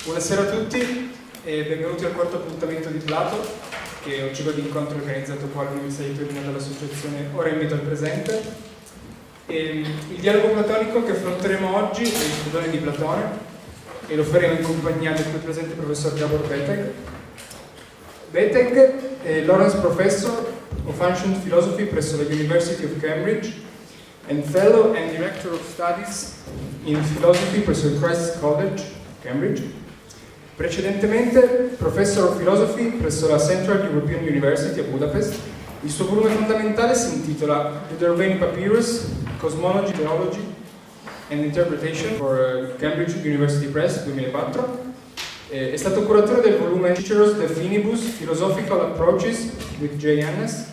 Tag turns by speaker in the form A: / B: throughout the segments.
A: Buonasera a tutti e benvenuti al quarto appuntamento di PlaTO, che è un ciclo di incontri organizzato qua all'Università di Torino dall'associazione Ora Invito al Presente. Il dialogo platonico che affronteremo oggi è il Studi di Platone e lo faremo in compagnia del qui presente professor Gábor Betegh. Betegh è Lawrence Professor of Ancient Philosophy presso la University of Cambridge and Fellow and Director of Studies in Philosophy presso il Christ's College, Cambridge. Precedentemente Professor of Philosophy presso la Central European University a Budapest. Il suo volume fondamentale si intitola The Derveni Papyrus, Cosmology, Theology and Interpretation for Cambridge University Press 2004. È stato curatore del volume Cicero's De Finibus, Philosophical Approaches with J.N.S.,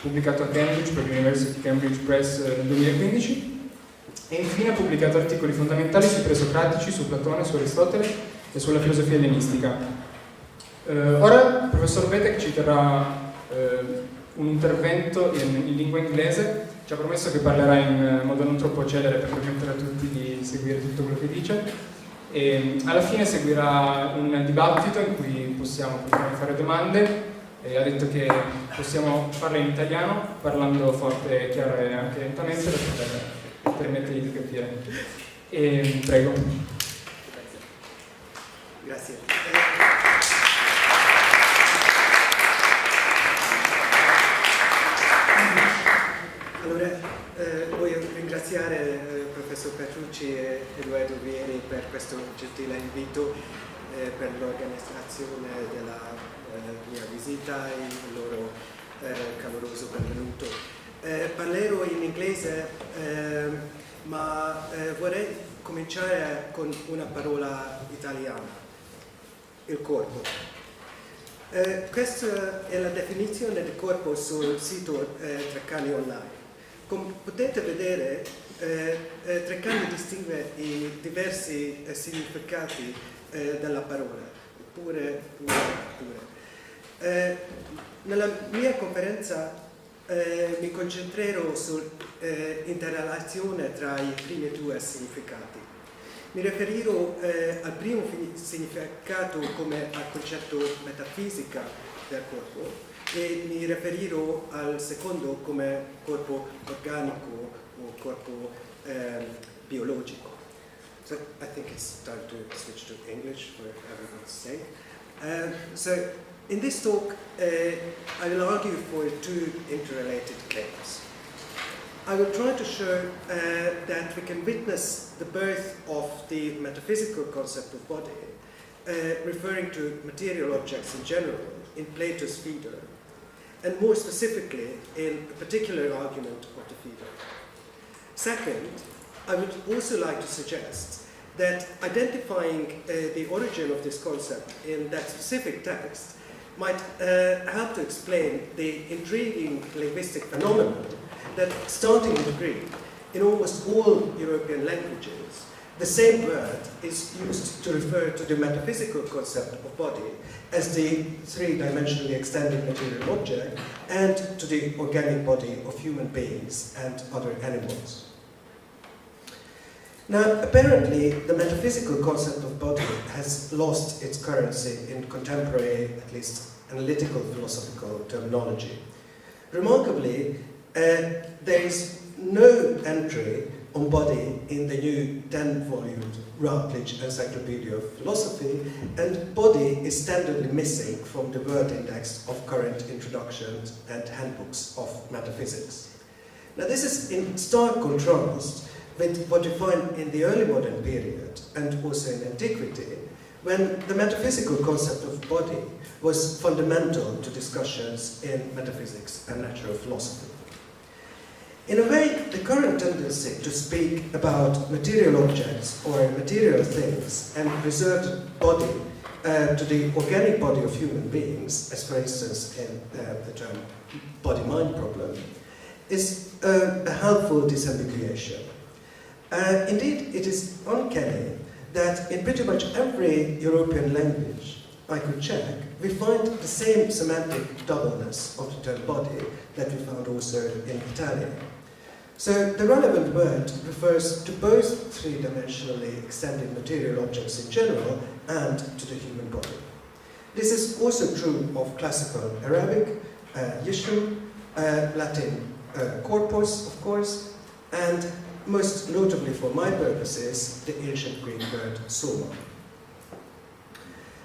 A: pubblicato a Cambridge per l'University Cambridge Press nel 2015, e infine ha pubblicato articoli fondamentali sui presocratici, su Platone, su Aristotele e sulla filosofia ellenistica. Ora il professor Betegh ci terrà un intervento in lingua inglese. Ci ha promesso che parlerà in modo non troppo celere per permettere a tutti di seguire tutto quello che dice, e alla fine seguirà un dibattito in cui possiamo fare domande. Ha detto che possiamo farle in italiano, parlando forte, chiaro e anche lentamente per permettergli di capire. Prego.
B: Grazie. Allora, voglio ringraziare il professor Petrucci e Edoardo Vieri per questo gentile invito, per l'organizzazione della mia visita e il loro caloroso benvenuto. Parlerò in inglese, ma vorrei cominciare con una parola italiana: il corpo. Questa è la definizione del corpo sul sito Treccani Online. Come potete vedere, Treccani distingue i diversi significati della parola, pure. Nella mia conferenza mi concentrerò sull'interrelazione tra i primi due significati. Mi riferirò al primo significato come al concetto metafisica del corpo e mi riferirò al secondo come corpo organico o corpo biologico. So I think it's time to switch to English for everyone's sake. So in this talk, I will argue for two interrelated claims. I will try to show that we can witness the birth of the metaphysical concept of body, referring to material objects in general, in Plato's Phaedo, and more specifically in a particular argument of the Phaedo. Second, I would also like to suggest that identifying the origin of this concept in that specific text might help to explain the intriguing linguistic phenomenon that, starting with Greek, in almost all European languages, the same word is used to refer to the metaphysical concept of body as the three-dimensionally extended material object and to the organic body of human beings and other animals. Now, apparently, the metaphysical concept of body has lost its currency in contemporary, at least analytical philosophical terminology. Remarkably, there is no entry on body in the new 10-volume Routledge Encyclopedia of Philosophy, and body is standardly missing from the word index of current introductions and handbooks of metaphysics. Now, this is in stark contrast with what you find in the early modern period and also in antiquity, when the metaphysical concept of body was fundamental to discussions in metaphysics and natural philosophy. In a way, the current tendency to speak about material objects or material things and reserve the body to the organic body of human beings, as for instance in the term body-mind problem, is a helpful disambiguation. Indeed, it is uncanny that in pretty much every European language I could check, we find the same semantic doubleness of the term body that we found also in Italian.
C: So the relevant word refers to both three-dimensionally extended material objects in general and to the human body. This is also true of classical Arabic, yishum, Latin corpus, of course, and most notably for my purposes, the ancient Greek word soma.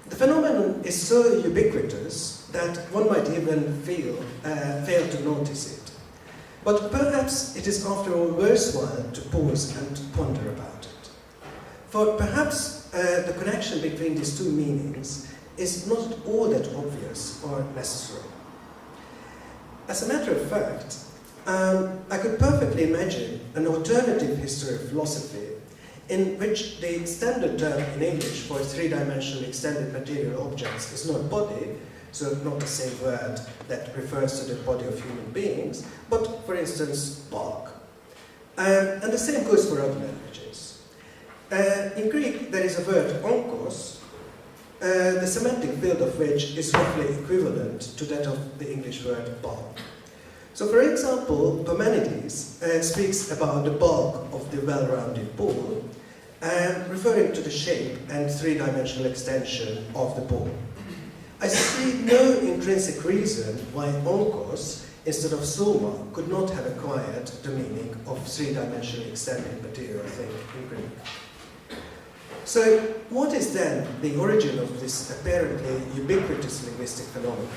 C: The phenomenon is so ubiquitous that one might even fail to notice it. But perhaps it is after all worthwhile to pause and ponder about it. For perhaps the connection between these two meanings is not all that obvious or necessary. As a matter of fact, I could perfectly imagine an alternative history of philosophy in which the standard term in English for three-dimensionally extended material objects is not body, so not the same word that refers to the body of human beings, but for instance, bulk. And the same goes for other languages. In Greek, there is a word onkos, the semantic field of which is roughly equivalent to that of the English word bulk. So for example, Parmenides speaks about the bulk of the well-rounded ball, referring to the shape and three-dimensional extension of the ball. I see no intrinsic reason why onkos, instead of soma, could not have acquired the meaning of three-dimensionally extended material thing in Greek. So what is then the origin of this apparently ubiquitous linguistic phenomenon?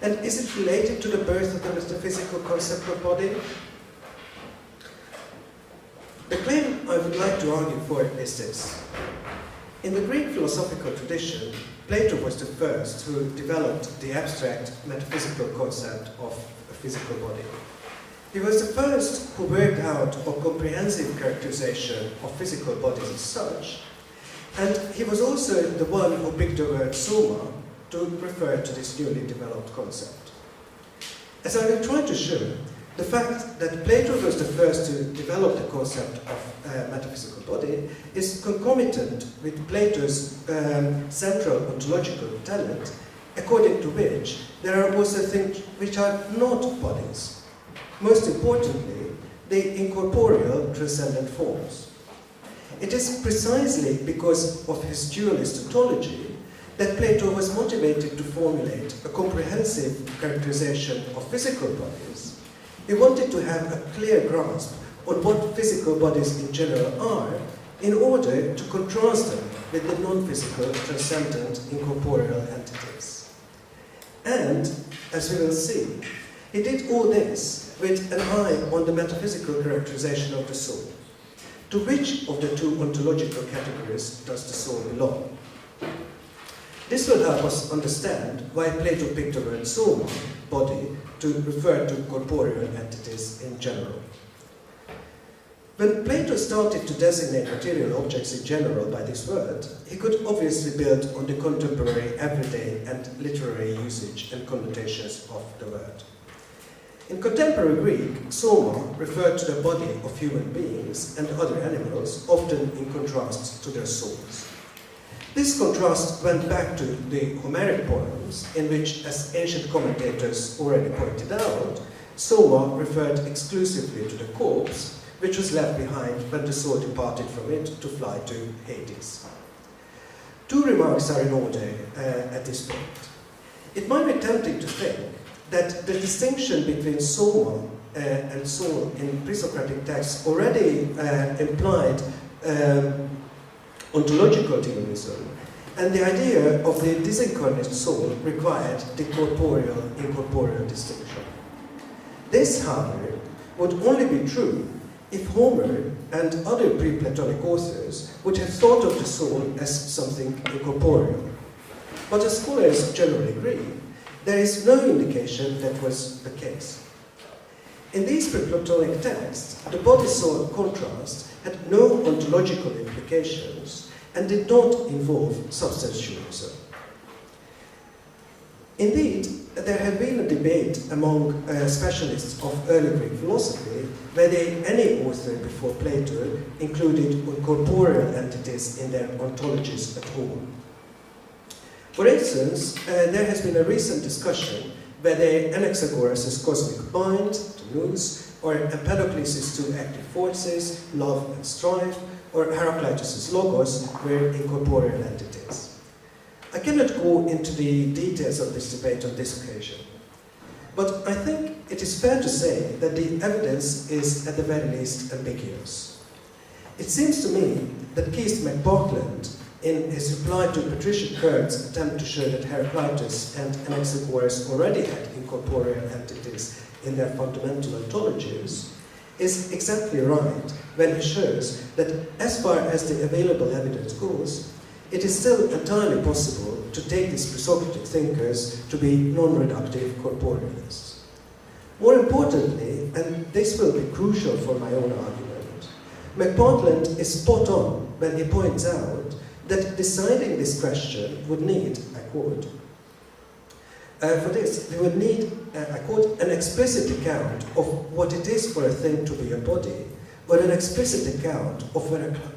C: And is it related to the birth of the metaphysical concept of body? The claim I would like to argue for is this. In the Greek philosophical tradition, Plato was the first who developed the abstract metaphysical concept of a physical body. He was the first who worked out a comprehensive characterization of physical bodies as such, and he was also the one who picked the word soma to refer to this newly developed concept. As I will try to show, the fact that Plato was the first to develop the concept of metaphysical body is concomitant with Plato's central ontological talent, according to which there are also things which are not bodies. Most importantly, the incorporeal transcendent forms. It is precisely because of his dualist ontology that Plato was motivated to formulate a comprehensive characterization of physical bodies. He wanted to have a clear grasp on what physical bodies in general are in order to contrast them with the non-physical, transcendent, incorporeal entities. And, as we will see, he did all this with an eye on the metaphysical characterization of the soul. To which of the two ontological categories does the soul belong? This will help us understand why Plato picked the word soma, body, to refer to corporeal entities in general. When Plato started to designate material objects in general by this word, he could obviously build on the contemporary everyday and literary usage and connotations of the word. In contemporary Greek, soma referred to the body of human beings and other animals, often in contrast to their souls. This contrast went back to the Homeric poems, in which, as ancient commentators already pointed out, soma referred exclusively to the corpse, which was left behind when the soul departed from it to fly to Hades. Two remarks are in order at this point. It might be tempting to think that the distinction between soma and soul in pre-Socratic texts already implied ontological dualism, and the idea of the disincarnate soul required the corporeal-incorporeal distinction. This, however, would only be true if Homer and other pre-Platonic authors would have thought of the soul as something incorporeal. But as scholars generally agree, there is no indication that was the case. In these pre-Platonic texts, the body-soul contrast had no ontological implications and did not involve substantialism. Indeed, there had been a debate among specialists of early Greek philosophy whether any author before Plato included corporeal entities in their ontologies at all. For instance, there has been a recent discussion whether Anaxagoras' cosmic mind, the nous, or Empedocles' two active forces, love and strife, or Heraclitus' logos, were incorporeal entities. I cannot go into the details of this debate on this occasion, but I think it is fair to say that the evidence is at the very least ambiguous. It seems to me that Keith McPartland, in his reply to Patricia Kurtz's attempt to show that Heraclitus and Anaxagoras already had incorporeal entities in their fundamental ontologies, is exactly right when he shows that as far as the available evidence goes, it is still entirely possible to take these pre-Socratic thinkers to be non-reductive corporealists. More importantly, and this will be crucial for my own argument, McPartland is spot on when he points out that deciding this question would need, I quote, for this, they would need, I quote, an explicit account of what it is for a thing to be a body, or an explicit account of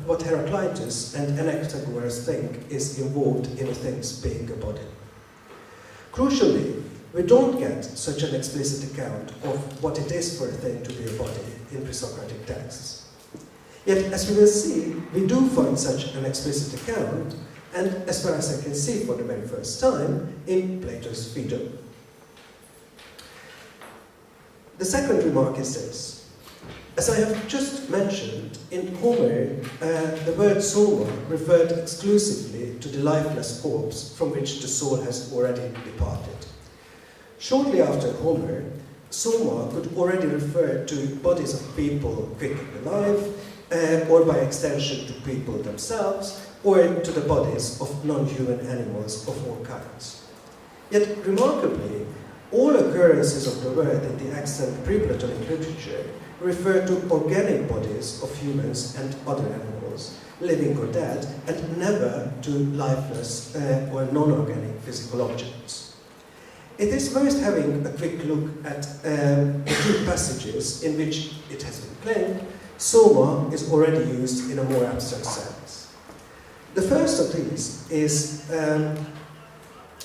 C: what Heraclitus and Anaxagoras think is involved in a thing's being a body. Crucially, we don't get such an explicit account of what it is for a thing to be a body in pre-Socratic texts. Yet, as we will see, we do find such an explicit account, and as far as I can see for the very first time, in Plato's Phaedo. The second remark is this. As I have just mentioned, in Homer, the word soma referred exclusively to the lifeless corpse from which the soul has already departed. Shortly after Homer, soma could already refer to bodies of people quickly alive, or by extension to people themselves, or to the bodies of non-human animals of all kinds. Yet, remarkably, all occurrences of the word in the extant pre-Platonic literature refer to organic bodies of humans and other animals, living or dead, and never to lifeless or non-organic physical objects. It is worth having a quick look at the two passages in which it has been claimed soma is already used in a more abstract sense. The first of these is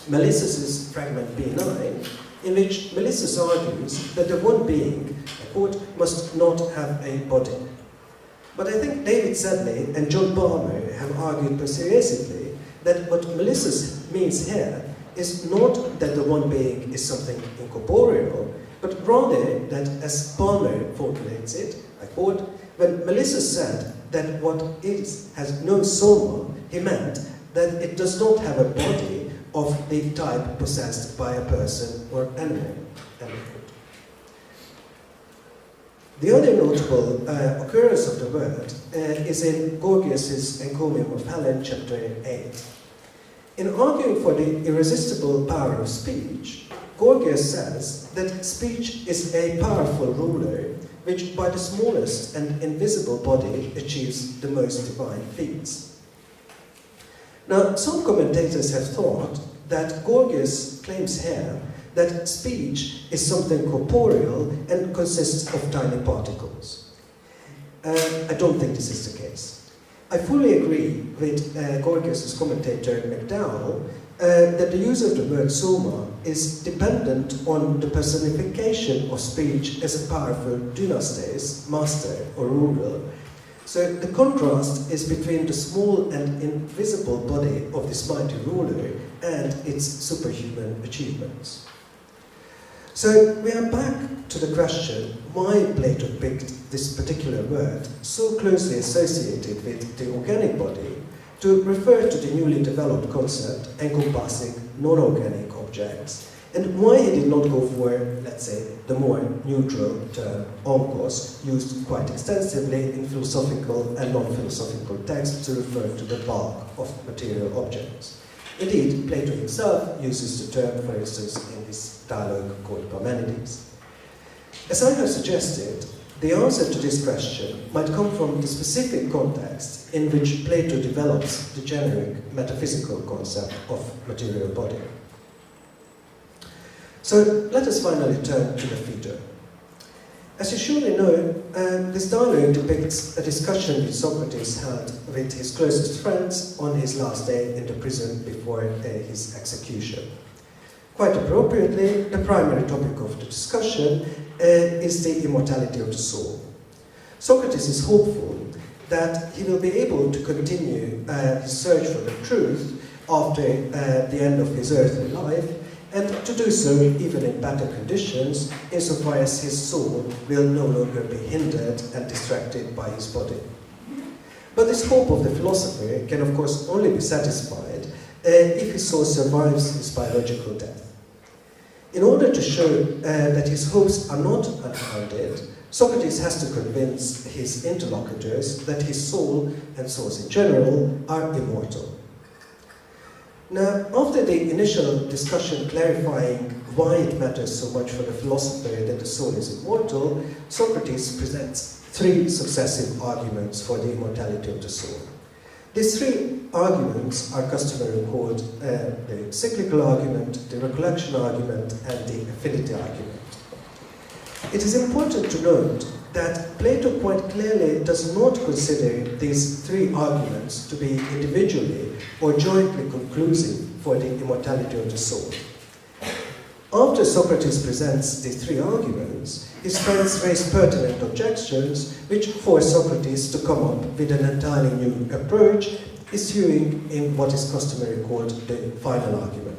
C: Melissus' fragment B9, in which Melissus argues that the one being, I quote, must not have a body. But I think David Sedley and John Balmer have argued persuasively that what Melissus means here is not that the one being is something incorporeal, but rather that, as Balmer formulates it, I quote, when Melissus said that what is has no soma, he meant that it does not have a body of the type possessed by a person or animal. The other notable occurrence of the word is in Gorgias' Encomium of Helen, chapter 8. In arguing for the irresistible power of speech, Gorgias says that speech is a powerful ruler which by the smallest and invisible body achieves the most divine feats. Now, some commentators have thought that Gorgias claims here that speech is something corporeal and consists of tiny particles. I don't think this is the case. I fully agree with Gorgias' commentator McDowell that the use of the word soma is dependent on the personification of speech as a powerful dynastes, master or ruler. So the contrast is between the small and invisible body of this mighty ruler and its superhuman achievements. So we are back to the question why Plato picked this particular word, so closely associated with the organic body, to refer to the newly developed concept encompassing non-organic objects, and why he did not go for, let's say, the more neutral term onkos, used quite extensively in philosophical and non-philosophical texts to refer to the bulk of material objects. Indeed, Plato himself uses the term, for instance, in his dialogue called Parmenides. As I have suggested, the answer to this question might come from the specific context in which Plato develops the generic metaphysical concept of material body. So let us finally turn to the Phaedo. As you surely know, this dialogue depicts a discussion which Socrates held with his closest friends on his last day in the prison before his execution. Quite appropriately, the primary topic of the discussion is the immortality of the soul. Socrates is hopeful that he will be able to continue his search for the truth after the end of his earthly life, and to do so even in better conditions, insofar as his soul will no longer be hindered and distracted by his body. But this hope of the philosopher can of course only be satisfied if his soul survives his biological death. In order to show that his hopes are not unfounded, Socrates has to convince his interlocutors that his soul, and souls in general, are immortal. Now, after the initial discussion clarifying why it matters so much for the philosopher that the soul is immortal, Socrates presents three successive arguments for the immortality of the soul. These three arguments are customarily called the Cyclical Argument, the Recollection Argument, and the Nfinity Argument. It is important to note that Plato quite clearly does not consider these three arguments to be individually or jointly conclusive for the immortality of the soul. After Socrates presents the three arguments, his friends raise pertinent objections which force Socrates to come up with an entirely new approach, issuing in what is customarily called the final argument.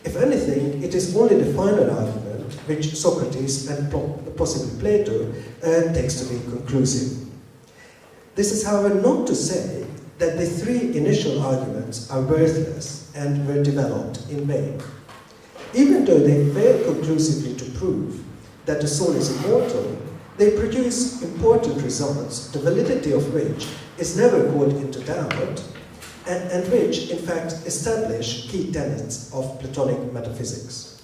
C: If anything, it is only the final argument which Socrates and possibly Plato takes to be conclusive. This is, however, not to say that the three initial arguments are worthless and were developed in vain. Even though they fail conclusively to prove that the soul is immortal, they produce important results, the validity of which is never called into doubt, and which, in fact, establish key tenets of Platonic metaphysics.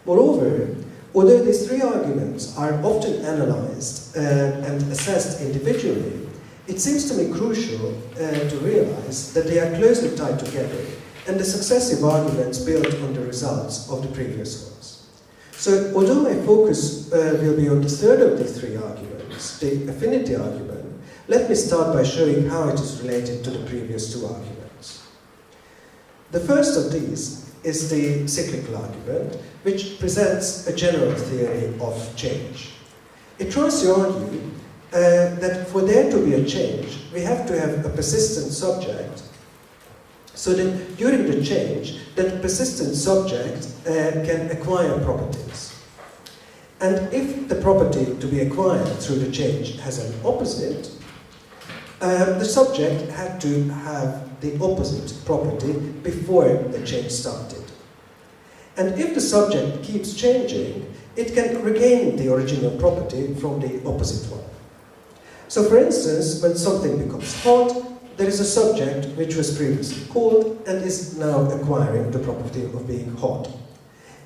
C: Moreover, although these three arguments are often analyzed and assessed individually, it seems to me crucial to realize that they are closely tied together, and the successive arguments build on the results of the previous ones. So, although my focus will be on the third of the three arguments, the Nfinity Argument, let me start by showing how it is related to the previous two arguments. The first of these is the Cyclical Argument, which presents a general theory of change. It tries to argue that for there to be a change, we have to have a persistent subject, so that during the change, that persistent subject can acquire properties. And if the property to be acquired through the change has an opposite, the subject had to have the opposite property before the change started. And if the subject keeps changing, it can regain the original property from the opposite one. So for instance, when something becomes hot, there is a subject which was previously cold and is now acquiring the property of being hot.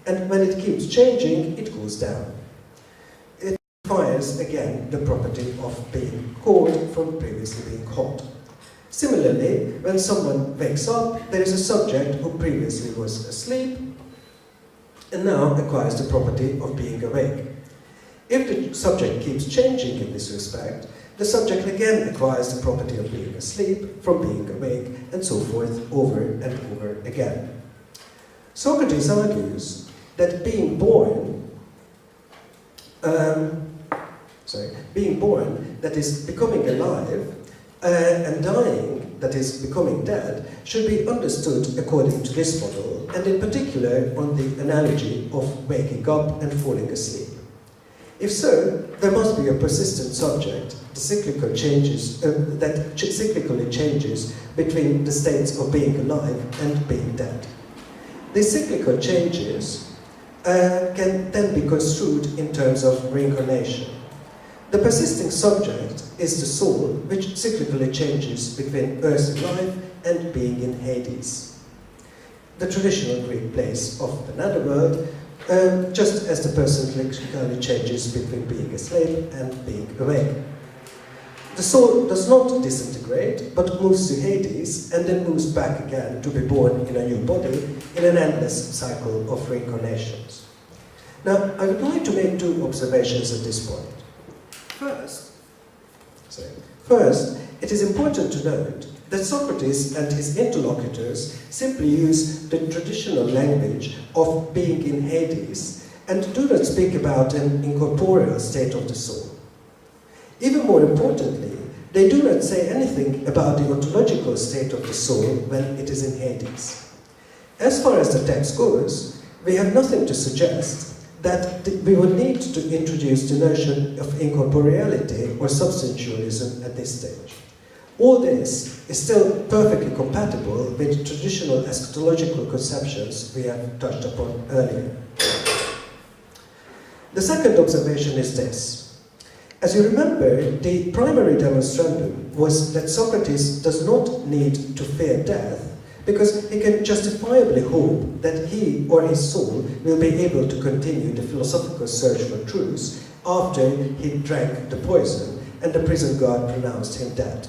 C: And when it keeps changing, it cools down. It acquires again the property of being cold from previously being hot. Similarly, when someone wakes up, there is a subject who previously was asleep and now acquires the property of being awake. If the subject keeps changing in this respect, the subject again acquires the property of being asleep from being awake, and so forth over and over again. Socrates argues that being born, that is becoming alive, and dying, that is becoming dead, should be understood according to this model, and in particular on the analogy of waking up and falling asleep. If so, there must be a persistent subject that cyclically changes between the states of being alive and being dead. These cyclical changes can then be construed in terms of reincarnation. The persisting subject is the soul, which cyclically changes between earthly life and being in Hades, the traditional Greek place of the netherworld, just as the person cyclically changes between being asleep and being awake. The soul does not disintegrate, but moves to Hades and then moves back again to be born in a new body in an endless cycle of reincarnations. Now, I would like to make two observations at this point. First, it is important to note that Socrates and his interlocutors simply use the traditional language of being in Hades and do not speak about an incorporeal state of the soul. Even more importantly, they do not say anything about the ontological state of the soul when it is in Hades. As far as the text goes, we have nothing to suggest that we would need to introduce the notion of incorporeality or substantialism at this stage. All this is still perfectly compatible with traditional eschatological conceptions we have touched upon earlier. The second observation is this. As you remember, the primary demonstrandum was that Socrates does not need to fear death because he can justifiably hope that he or his soul will be able to continue the philosophical search for truth after he drank the poison and the prison guard pronounced him dead.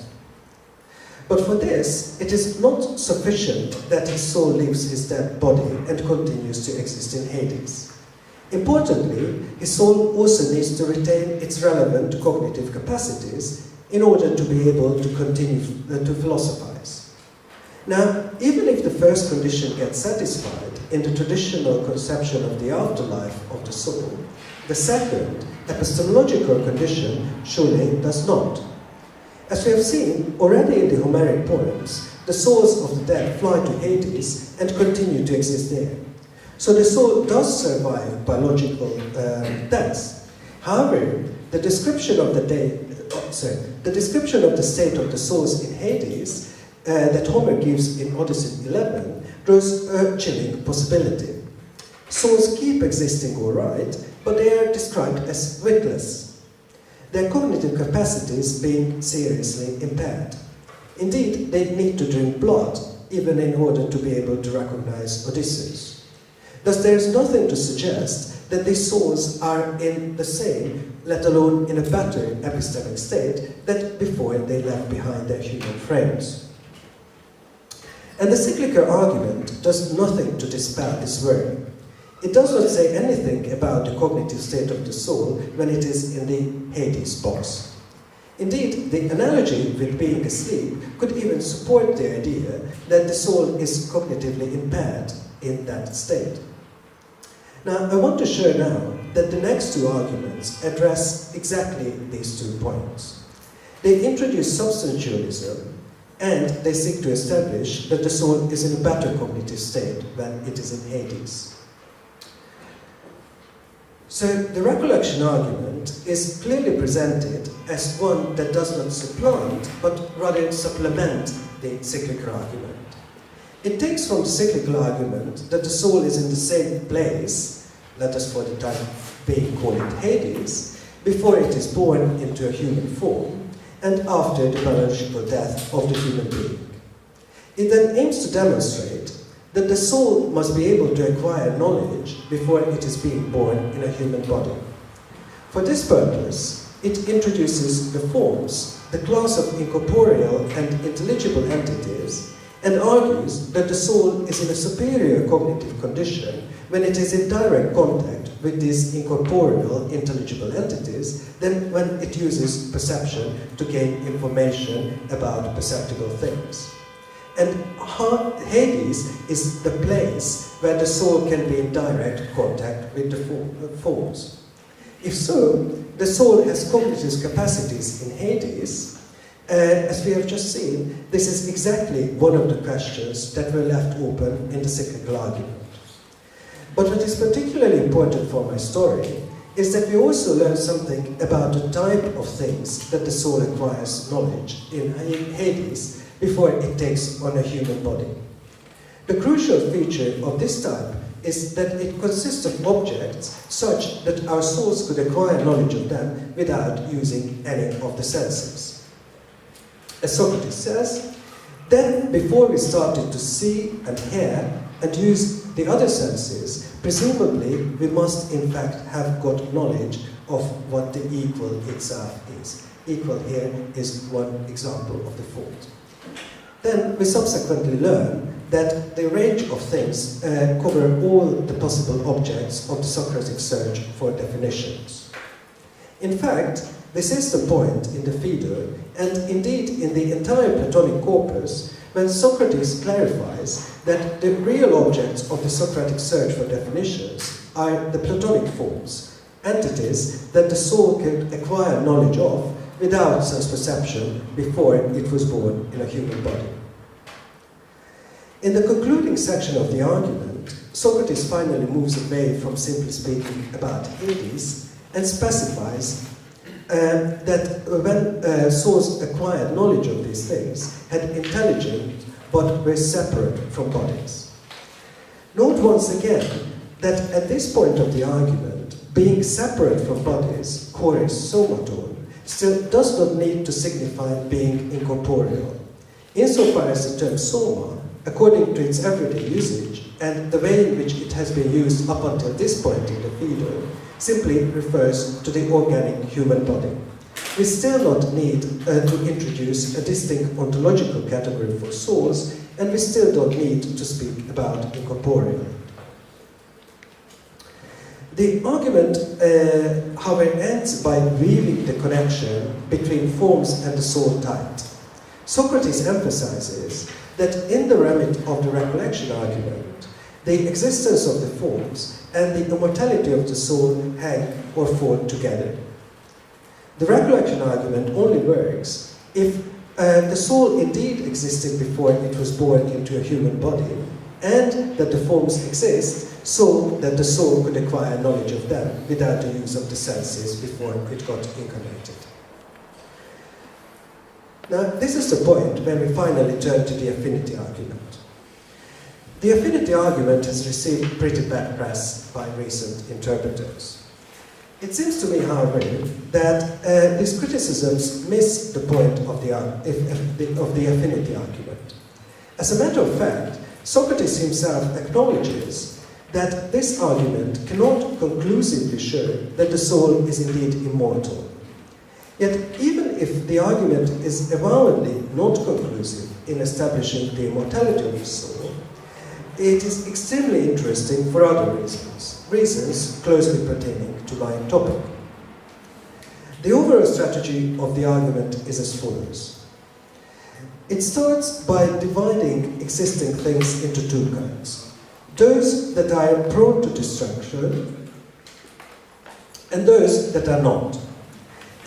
C: But for this, it is not sufficient that his soul leaves his dead body and continues to exist in Hades. Importantly, his soul also needs to retain its relevant cognitive capacities in order to be able to continue to philosophize. Now, even if the first condition gets satisfied in the traditional conception of the afterlife of the soul, the second, epistemological condition, surely does not. As we have seen already in the Homeric poems, the souls of the dead fly to Hades and continue to exist there. So the soul does survive biological death. However, the description of the state of the souls in Hades that Homer gives in Odyssey 11 draws a chilling possibility. Souls keep existing all right, but they are described as witless, their cognitive capacities being seriously impaired. Indeed, they need to drink blood, even in order to be able to recognize Odysseus. Thus, there is nothing to suggest that these souls are in the same, let alone in a better epistemic state than before they left behind their human frames. And the Cyclical Argument does nothing to dispel this worry. It does not say anything about the cognitive state of the soul when it is in the Hades box. Indeed, the analogy with being asleep could even support the idea that the soul is cognitively impaired in that state. Now, I want to show now that the next two arguments address exactly these 2 points. They introduce substantialism, and they seek to establish that the soul is in a better cognitive state when it is in Hades. So the recollection argument is clearly presented as one that does not supplant, but rather supplement the cyclical argument. It takes from the cyclical argument that the soul is in the same place, let us for the time being call it Hades, before it is born into a human form, and after the biological death of the human being. It then aims to demonstrate that the soul must be able to acquire knowledge before it is being born in a human body. For this purpose, it introduces the forms, the class of incorporeal and intelligible entities, and argues that the soul is in a superior cognitive condition when it is in direct contact with these incorporeal intelligible entities than when it uses perception to gain information about perceptible things. And Hades is the place where the soul can be in direct contact with the forms. If so, the soul has cognitive capacities in Hades. As we have just seen, this is exactly one of the questions that were left open in the cyclical argument. But what is particularly important for my story is that we also learn something about the type of things that the soul acquires knowledge in Hades before it takes on a human body. The crucial feature of this type is that it consists of objects such that our souls could acquire knowledge of them without using any of the senses. As Socrates says, then before we started to see and hear and use the other senses, presumably we must in fact have got knowledge of what the equal itself is. Equal here is one example of the fault. Then we subsequently learn that the range of things cover all the possible objects of the Socratic search for definitions. In fact, this is the point in the Phaedo, and indeed in the entire Platonic corpus, when Socrates clarifies that the real objects of the Socratic search for definitions are the Platonic forms, entities that the soul could acquire knowledge of without sense-perception before it was born in a human body. In the concluding section of the argument, Socrates finally moves away from simply speaking about Hades and specifies that when souls acquired knowledge of these things, had intelligence but were separate from bodies. Note once again that at this point of the argument, being separate from bodies, chores somaton, still does not need to signify being incorporeal. Insofar as the term soma, according to its everyday usage and the way in which it has been used up until this point in the Phaedo, simply refers to the organic human body. We still not need to introduce a distinct ontological category for souls, and we still don't need to speak about incorporeal. The argument, however, ends by weaving the connection between forms and the soul tight. Socrates emphasizes that in the remit of the recollection argument, the existence of the forms and the immortality of the soul hang or fall together. The recollection argument only works if the soul indeed existed before it was born into a human body, and that the forms exist so that the soul could acquire knowledge of them without the use of the senses before it got incarnated. Now, this is the point when we finally turn to the affinity argument. The affinity argument has received pretty bad press by recent interpreters. It seems to me, however, that these criticisms miss the point of the affinity argument. As a matter of fact, Socrates himself acknowledges that this argument cannot conclusively show that the soul is indeed immortal. Yet, even if the argument is avowedly not conclusive in establishing the immortality of the soul, it is extremely interesting for other reasons closely pertaining to my topic. The overall strategy of the argument is as follows. It starts by dividing existing things into two kinds. Those that are prone to destruction and those that are not.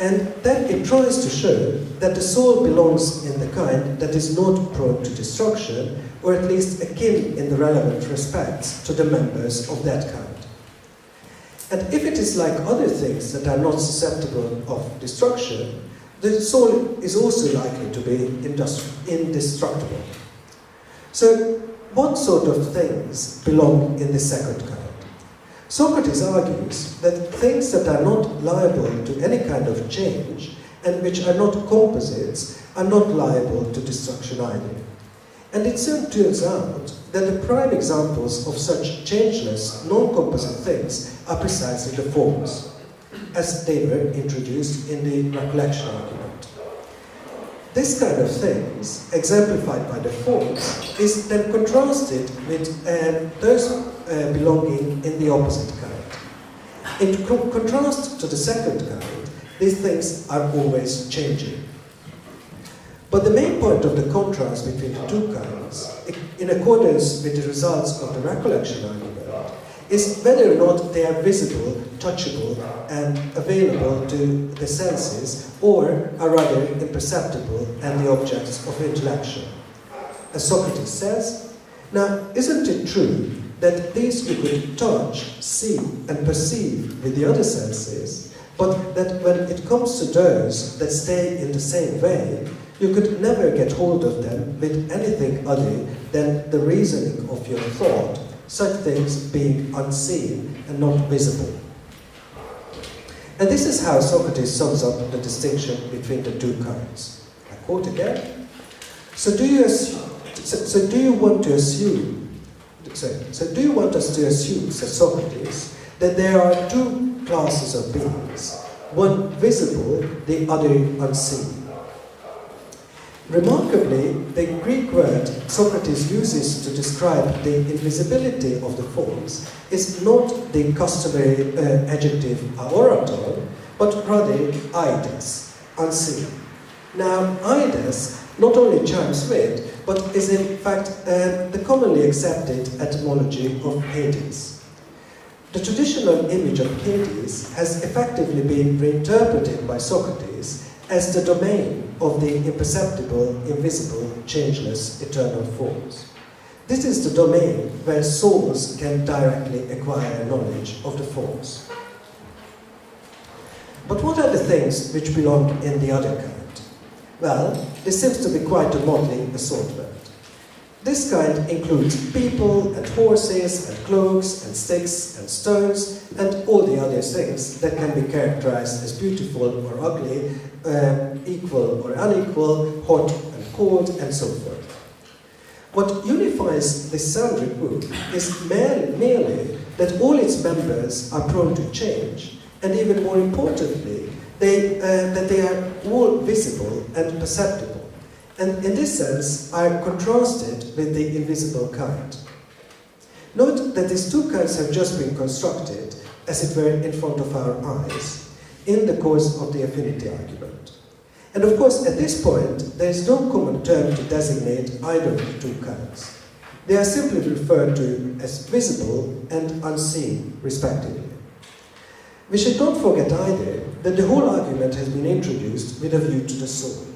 C: And then it tries to show that the soul belongs in the kind that is not prone to destruction, or at least akin in the relevant respects to the members of that kind. And if it is like other things that are not susceptible of destruction, the soul is also likely to be indestructible. So, what sort of things belong in the second kind? Socrates argues that things that are not liable to any kind of change and which are not composites are not liable to destruction either. And it soon turns out that the prime examples of such changeless, non-composite things are precisely the forms, as they were introduced in the recollection argument. This kind of things, exemplified by the forms, is then contrasted with those belonging in the opposite kind. In contrast to the second kind, these things are always changing. But the main point of the contrast between the two kinds, in accordance with the results of the recollection argument, is whether or not they are visible, touchable, and available to the senses, or are rather imperceptible and the objects of intellection. As Socrates says, now, isn't it true that these you could touch, see, and perceive with the other senses, but that when it comes to those that stay in the same way, you could never get hold of them with anything other than the reasoning of your thought, such things being unseen and not visible. And this is how Socrates sums up the distinction between the two kinds. I quote again. So do you want us to assume, says Socrates, that there are two classes of beings, one visible, the other unseen? Remarkably, the Greek word Socrates uses to describe the invisibility of the forms is not the customary adjective aoraton, but rather eides, unseen. Now, eides not only chimes with, but is in fact the commonly accepted etymology of Hades. The traditional image of Hades has effectively been reinterpreted by Socrates as the domain of the imperceptible, invisible, changeless, eternal forms. This is the domain where souls can directly acquire knowledge of the forms. But what are the things which belong in the other kind? Well, there seems to be quite a motley assortment. This kind includes people and horses and cloaks and sticks and stones and all the other things that can be characterized as beautiful or ugly, equal or unequal, hot and cold, and so forth. What unifies this sundry group is merely that all its members are prone to change, and even more importantly, that they are all visible and perceptible, and in this sense are contrasted with the invisible kind. Note that these two kinds have just been constructed, as it were, in front of our eyes, in the course of the Nfinity Argument. And of course, at this point, there is no common term to designate either of the two kinds. They are simply referred to as visible and unseen, respectively. We should not forget either that the whole argument has been introduced with a view to the soul.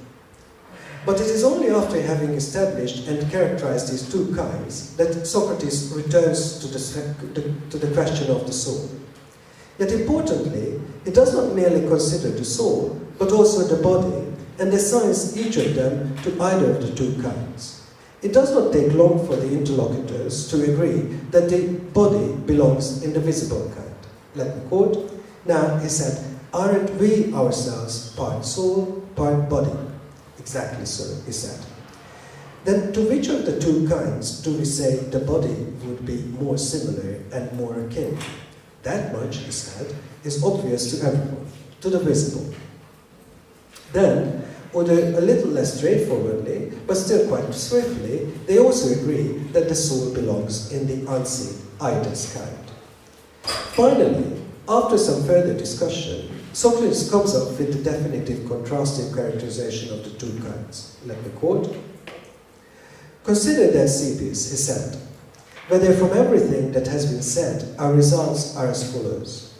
C: But it is only after having established and characterized these two kinds that Socrates returns to the question of the soul. Yet importantly, he does not merely consider the soul, but also the body, and assigns each of them to either of the two kinds. It does not take long for the interlocutors to agree that the body belongs in the visible kind. Let me quote. Now, he said, aren't we ourselves part soul, part body? Exactly so, he said. Then to which of the two kinds do we say the body would be more similar and more akin? That much, he said, is obvious to everyone, to the visible. Then, although a little less straightforwardly, but still quite swiftly, they also agree that the soul belongs in the unseen, eidos kind. Finally, after some further discussion, Socrates comes up with the definitive contrastive characterization of the two kinds. Let me quote. Consider then, Cebes, he said, whether from everything that has been said, our results are as follows.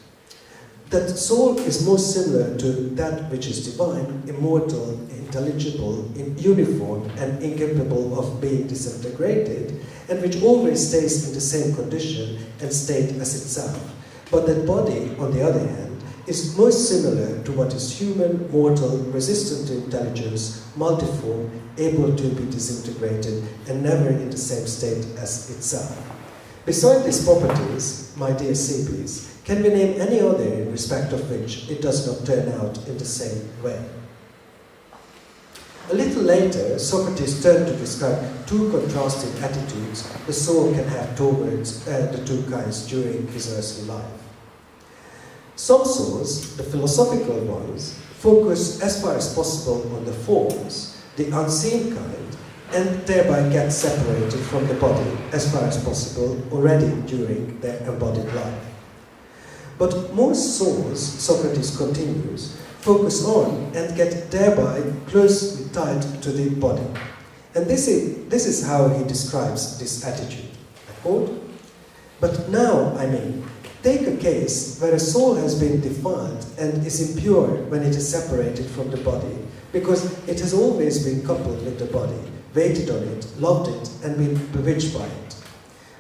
C: That soul is most similar to that which is divine, immortal, intelligible, uniform, and incapable of being disintegrated, and which always stays in the same condition and state as itself. But that body, on the other hand, is most similar to what is human, mortal, resistant to intelligence, multiform, able to be disintegrated, and never in the same state as itself. Beside these properties, my dear Cebes, can we name any other in respect of which it does not turn out in the same way? A little later, Socrates turned to describe two contrasting attitudes the soul can have towards the two kinds during his earthly life. Some souls, the philosophical ones, focus as far as possible on the forms, the unseen kind, and thereby get separated from the body as far as possible already during their embodied life. But most souls, Socrates continues, focus on and get thereby closely tied to the body. And this is how he describes this attitude. I quote, but now, I mean, take a case where a soul has been defiled and is impure when it is separated from the body, because it has always been coupled with the body, waited on it, loved it, and been bewitched by it,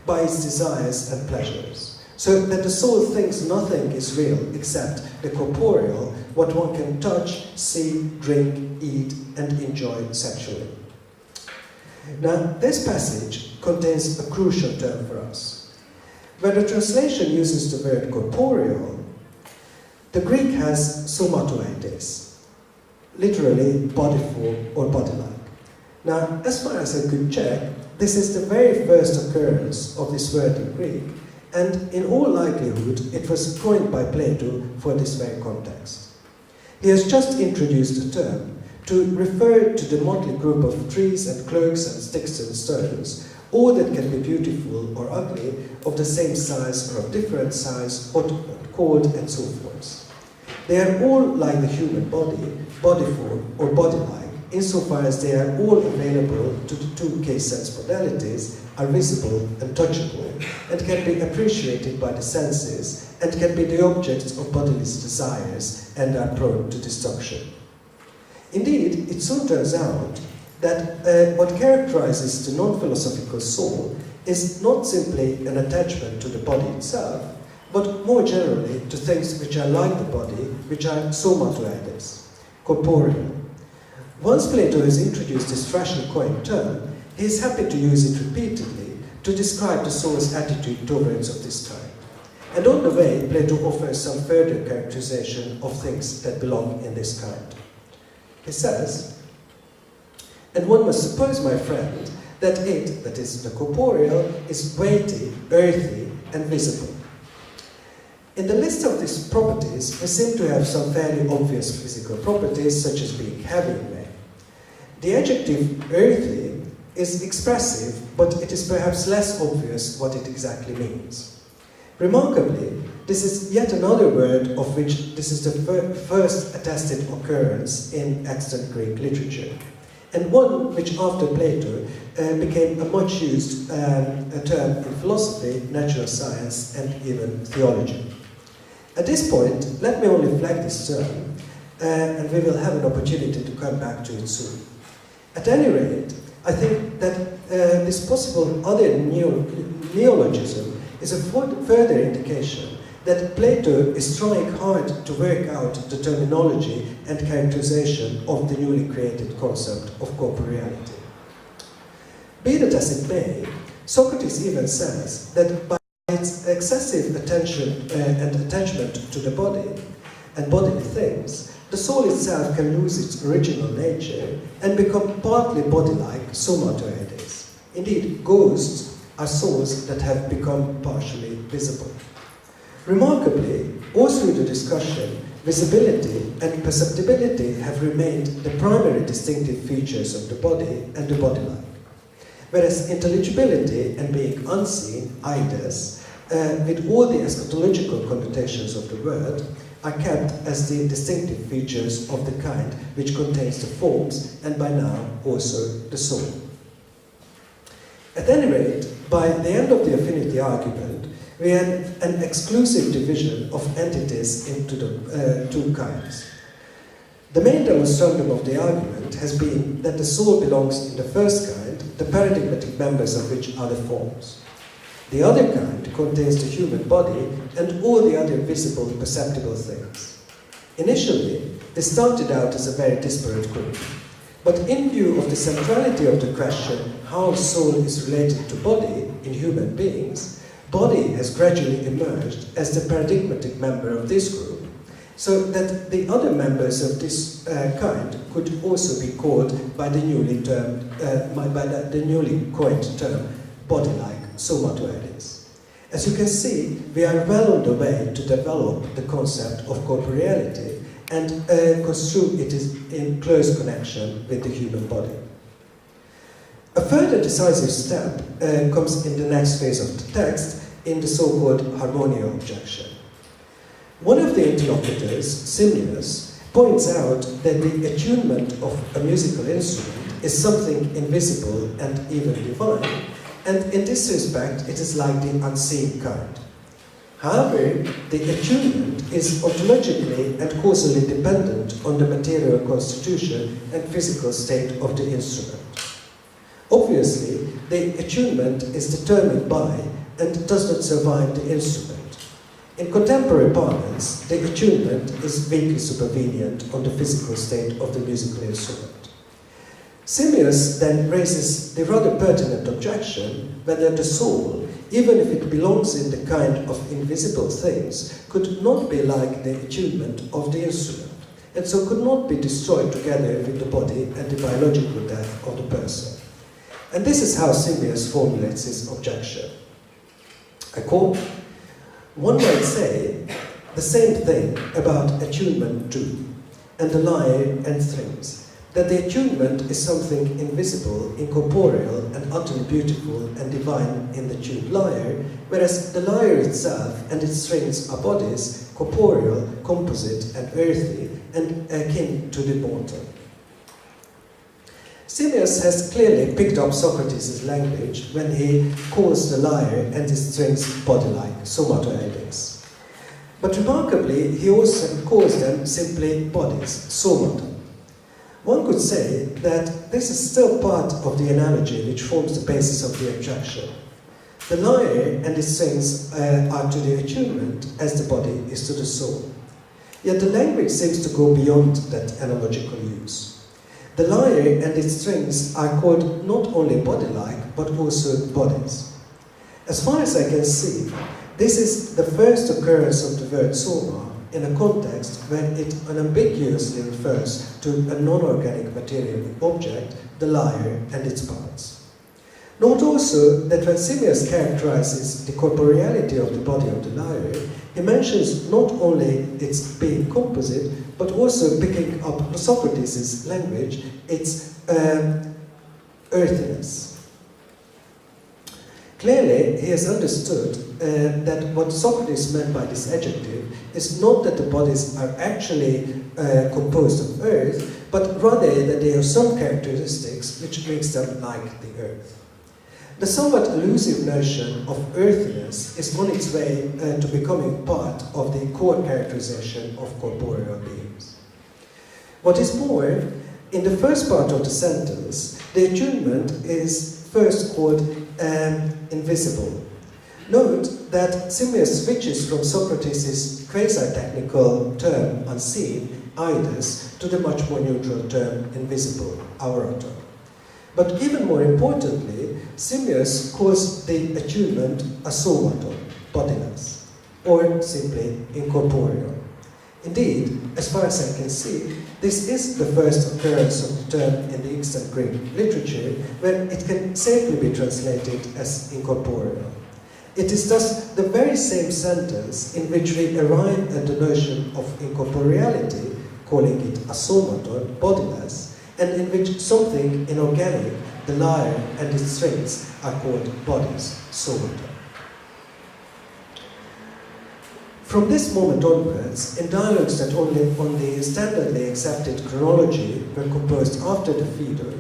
C: by its desires and pleasures, so that the soul thinks nothing is real except the corporeal, what one can touch, see, drink, eat, and enjoy sexually. Now, this passage contains a crucial term for us. When the translation uses the word corporeal, the Greek has somatoides, literally body form or body-like. Now, as far as I could check, this is the very first occurrence of this word in Greek, and in all likelihood, it was coined by PlaTO for this very context. He has just introduced the term to refer to the motley group of trees and cloaks and sticks and stones, all that can be beautiful or ugly, of the same size or of different size, hot and cold, and so forth. They are all like the human body, body form, or body-like, insofar as they are all available to the two case-sense modalities, are visible and touchable, and can be appreciated by the senses, and can be the objects of bodily desires, and are prone to destruction. Indeed, it soon turns out that what characterizes the non-philosophical soul is not simply an attachment to the body itself, but more generally to things which are like the body, which are somatoides, corporeal. Once Plato has introduced this freshly coined term, he is happy to use it repeatedly to describe the soul's attitude towards of this kind. And on the way, Plato offers some further characterization of things that belong in this kind. He says, "And one must suppose, my friend, that it, that is the corporeal, is weighty, earthy, and visible. In the list of these properties, we seem to have some fairly obvious physical properties, such as being heavy in weight. The adjective earthy is expressive, but it is perhaps less obvious what it exactly means. Remarkably, this is yet another word of which this is the first attested occurrence in extant Greek literature, and one which after Plato became a much used term in philosophy, natural science, and even theology. At this point, let me only flag this term, and we will have an opportunity to come back to it soon. At any rate, I think that this possible other neologism is a further indication that Plato is trying hard to work out the terminology and characterization of the newly created concept of corporeality. Be that as it may, Socrates even says that by its excessive attention and attachment to the body and bodily things, the soul itself can lose its original nature and become partly body-like somatoides. Indeed, ghosts are souls that have become partially visible. Remarkably, all through the discussion, visibility and perceptibility have remained the primary distinctive features of the body and the body-like, whereas intelligibility and being unseen, eides, with all the eschatological connotations of the word, are kept as the distinctive features of the kind which contains the forms and by now also the soul. At any rate, by the end of the Nfinity Argument, we had an exclusive division of entities into the two kinds. The main demonstrandum of the argument has been that the soul belongs in the first kind, the paradigmatic members of which are the forms. The other kind contains the human body and all the other visible, perceptible things. Initially, they started out as a very disparate group, but in view of the centrality of the question how soul is related to body in human beings, body has gradually emerged as the paradigmatic member of this group, so that the other members of this kind could also be called by the newly coined term body-like somatoides. As you can see, we are well on the way to develop the concept of corporeality and construe it in close connection with the human body. A further decisive step comes in the next phase of the text, in the so-called harmonia objection. One of the interlocutors, Simmias, points out that the attunement of a musical instrument is something invisible and even divine, and in this respect it is like the unseen kind. However, the attunement is ontologically and causally dependent on the material constitution and physical state of the instrument. Obviously, the attunement is determined by and does not survive the instrument. In contemporary parlance, the attunement is vaguely supervenient on the physical state of the musical instrument. Simmias then raises the rather pertinent objection whether the soul, even if it belongs in the kind of invisible things, could not be like the attunement of the instrument, and so could not be destroyed together with the body and the biological death of the person. And this is how Simmias formulates his objection. I quote, "One might say the same thing about attunement too, and the lyre and strings, that the attunement is something invisible, incorporeal, and utterly beautiful and divine in the tuned lyre, whereas the lyre itself and its strings are bodies, corporeal, composite, and earthy, and akin to the mortal." Simmias has clearly picked up Socrates' language when he calls the lyre and its strings body-like, somatoides. But remarkably, he also calls them simply bodies, somata. One could say that this is still part of the analogy which forms the basis of the abstraction. The lyre and its strings are to the attunement as the body is to the soul. Yet the language seems to go beyond that analogical use. The lyre and its strings are called not only body-like, but also bodies. As far as I can see, this is the first occurrence of the word soma in a context when it unambiguously refers to a non-organic material object, the lyre and its parts. Note also that when Simmias characterizes the corporeality of the body of the lyre, he mentions not only its being composite, but also picking up Socrates' language, its earthiness. Clearly, he has understood that what Socrates meant by this adjective is not that the bodies are actually composed of earth, but rather that they have some characteristics which makes them like the earth. The somewhat elusive notion of earthiness is on its way to becoming part of the core characterization of corporeal beings. What is more, in the first part of the sentence, the attunement is first called invisible. Note that Simmias switches from Socrates' quasi-technical term unseen, eidos, to the much more neutral term invisible, aurato. But even more importantly, Simmias calls the attunement a somaton, bodiless, or simply incorporeal. Indeed, as far as I can see, this is the first occurrence of the term in the extant Greek literature when it can safely be translated as incorporeal. It is thus the very same sentence in which we arrive at the notion of incorporeality, calling it a somaton, bodiless, and in which something inorganic, the lyre and its strings, are called bodies, somata. From this moment onwards, in dialogues that only on the standardly accepted chronology were composed after the Phaedo,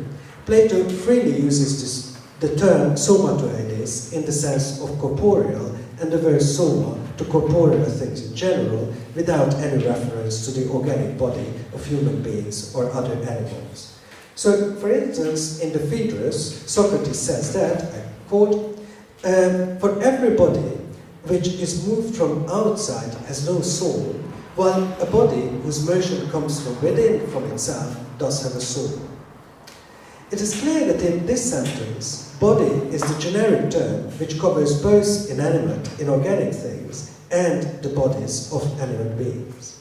C: Plato freely uses the term somatoides in the sense of corporeal and the word soma to corporeal things in general, without any reference to the organic body of human beings or other animals. So, for instance, in the Phaedrus, Socrates says that, I quote, for every body which is moved from outside has no soul, while a body whose motion comes from within, from itself, does have a soul. It is clear that in this sentence, body is the generic term which covers both inanimate, inorganic things and the bodies of animate beings.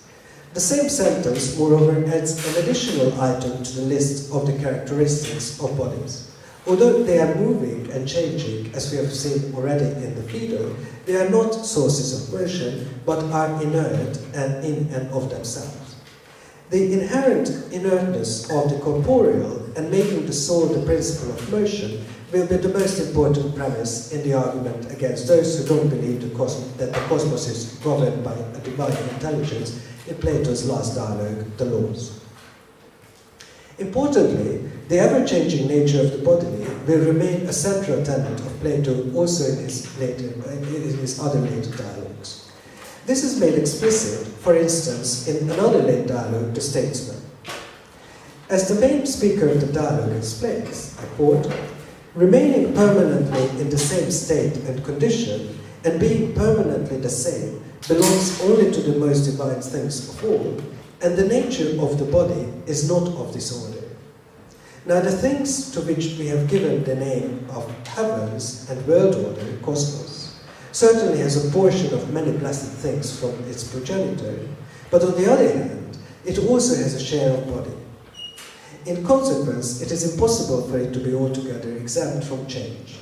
C: The same sentence, moreover, adds an additional item to the list of the characteristics of bodies. Although they are moving and changing, as we have seen already in the Phaedo, they are not sources of motion, but are inert and in and of themselves. The inherent inertness of the corporeal and making the soul the principle of motion will be the most important premise in the argument against those who don't believe that the cosmos is governed by a divine intelligence in Plato's last dialogue, the Laws. Importantly, the ever-changing nature of the body will remain a central tenet of Plato also in his other later dialogues. This is made explicit, for instance, in another late dialogue, The Statesman. As the main speaker of the dialogue explains, I quote, remaining permanently in the same state and condition, and being permanently the same, belongs only to the most divine things of all, and the nature of the body is not of this order. Now the things to which we have given the name of heavens and world order, cosmos, certainly has a portion of many blessed things from its progenitor, but on the other hand, it also has a share of body. In consequence, it is impossible for it to be altogether exempt from change.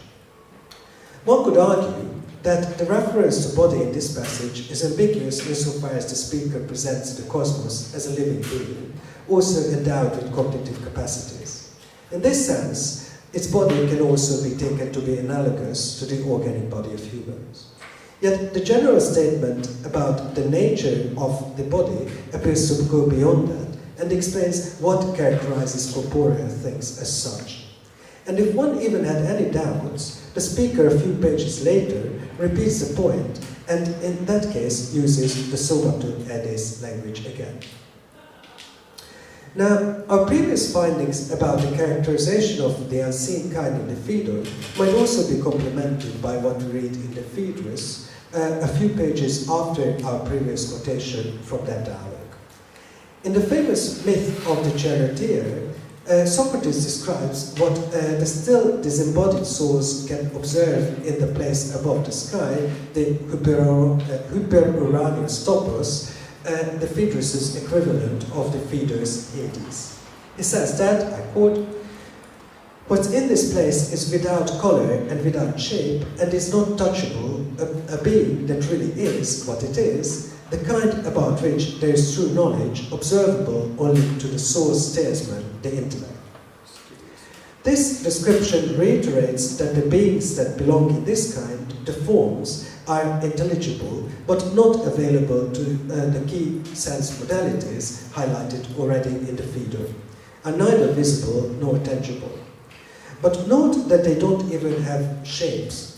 C: One could argue that the reference to body in this passage is ambiguous insofar as the speaker presents the cosmos as a living being, also endowed with cognitive capacities. In this sense, its body can also be taken to be analogous to the organic body of humans. Yet the general statement about the nature of the body appears to go beyond that and explains what characterizes corporeal things as such. And if one even had any doubts, the speaker a few pages later repeats the point, and in that case uses the somato edes language again. Now, our previous findings about the characterization of the unseen kind in the Phaedo might also be complemented by what we read in the Phaedrus, a few pages after our previous quotation from that dialogue. In the famous myth of the charioteer, Socrates describes what the still disembodied souls can observe in the place above the sky, the hyperuranius topos, the Phaedrus' equivalent of the Phaedo's Hades. He says that, I quote, "What's in this place is without color and without shape and is not touchable, a being that really is what it is, the kind about which there is true knowledge, observable only to the soul's steersman, the intellect." This description reiterates that the beings that belong in this kind, the forms, are intelligible, but not available to the key sense modalities highlighted already in the Phaedo, are neither visible nor tangible. But note that they don't even have shapes.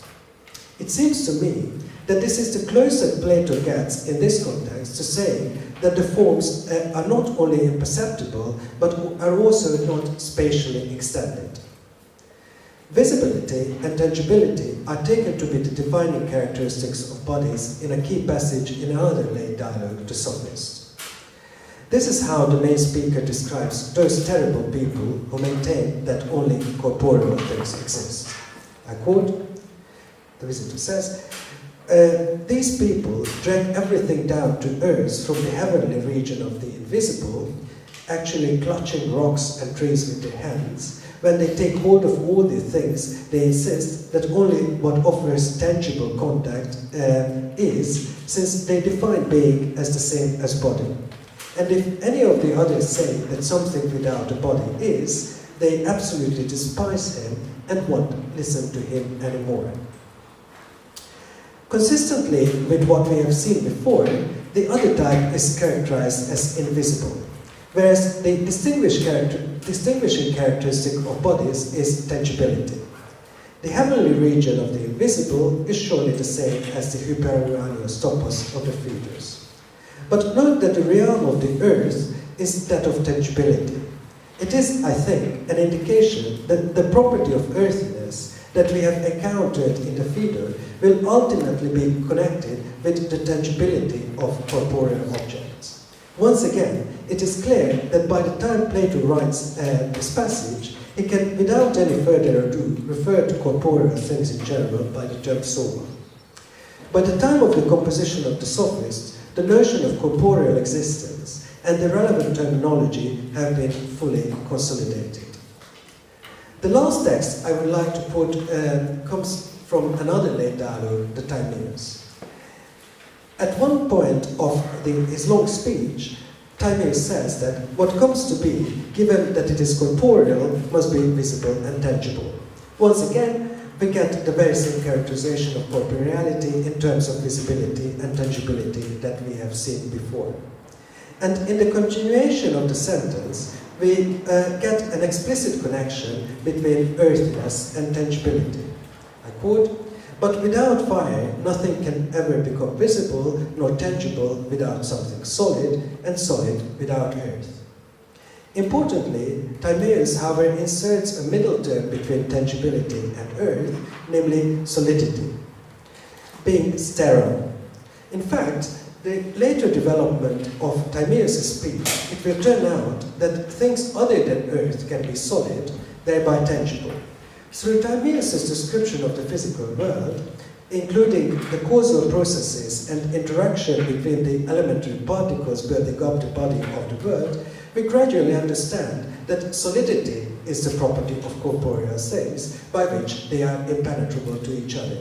C: It seems to me that this is the closest Plato gets in this context to say that the forms are not only imperceptible, but are also not spatially extended. Visibility and tangibility are taken to be the defining characteristics of bodies in a key passage in another late dialogue, the Sophists. This is how the main speaker describes those terrible people who maintain that only corporeal things exist. I quote, the visitor says, "These people drag everything down to earth from the heavenly region of the invisible, actually clutching rocks and trees with their hands. When they take hold of all the things, they insist that only what offers tangible contact is, since they define being as the same as body. And if any of the others say that something without a body is, they absolutely despise him and won't listen to him anymore." Consistently with what we have seen before, the other type is characterized as invisible, whereas the distinguishing characteristic of bodies is tangibility. The heavenly region of the invisible is surely the same as the hyperuranius topos of the Phaedrus. But note that the realm of the earth is that of tangibility. It is, I think, an indication that the property of earthiness that we have encountered in the Phaedo will ultimately be connected with the tangibility of corporeal objects. Once again, it is clear that by the time Plato writes this passage, he can, without any further ado, refer to corporeal things in general by the term soma. By the time of the composition of the Sophists, the notion of corporeal existence and the relevant terminology have been fully consolidated. The last text I would like to quote comes from another late dialogue, the Timaeus. At one point of his long speech, Timaeus says that what comes to be, given that it is corporeal, must be visible and tangible. Once again, we get the very same characterization of corporeality in terms of visibility and tangibility that we have seen before. And in the continuation of the sentence, we get an explicit connection between earthiness and tangibility. I quote, "But without fire, nothing can ever become visible nor tangible without something solid, and solid without earth." Importantly, Timaeus, however, inserts a middle term between tangibility and earth, namely solidity, being sterile. In fact, the later development of Timaeus' speech, it will turn out that things other than earth can be solid, thereby tangible. Through Timaeus' description of the physical world, including the causal processes and interaction between the elementary particles building up the body of the world, we gradually understand that solidity is the property of corporeal things by which they are impenetrable to each other.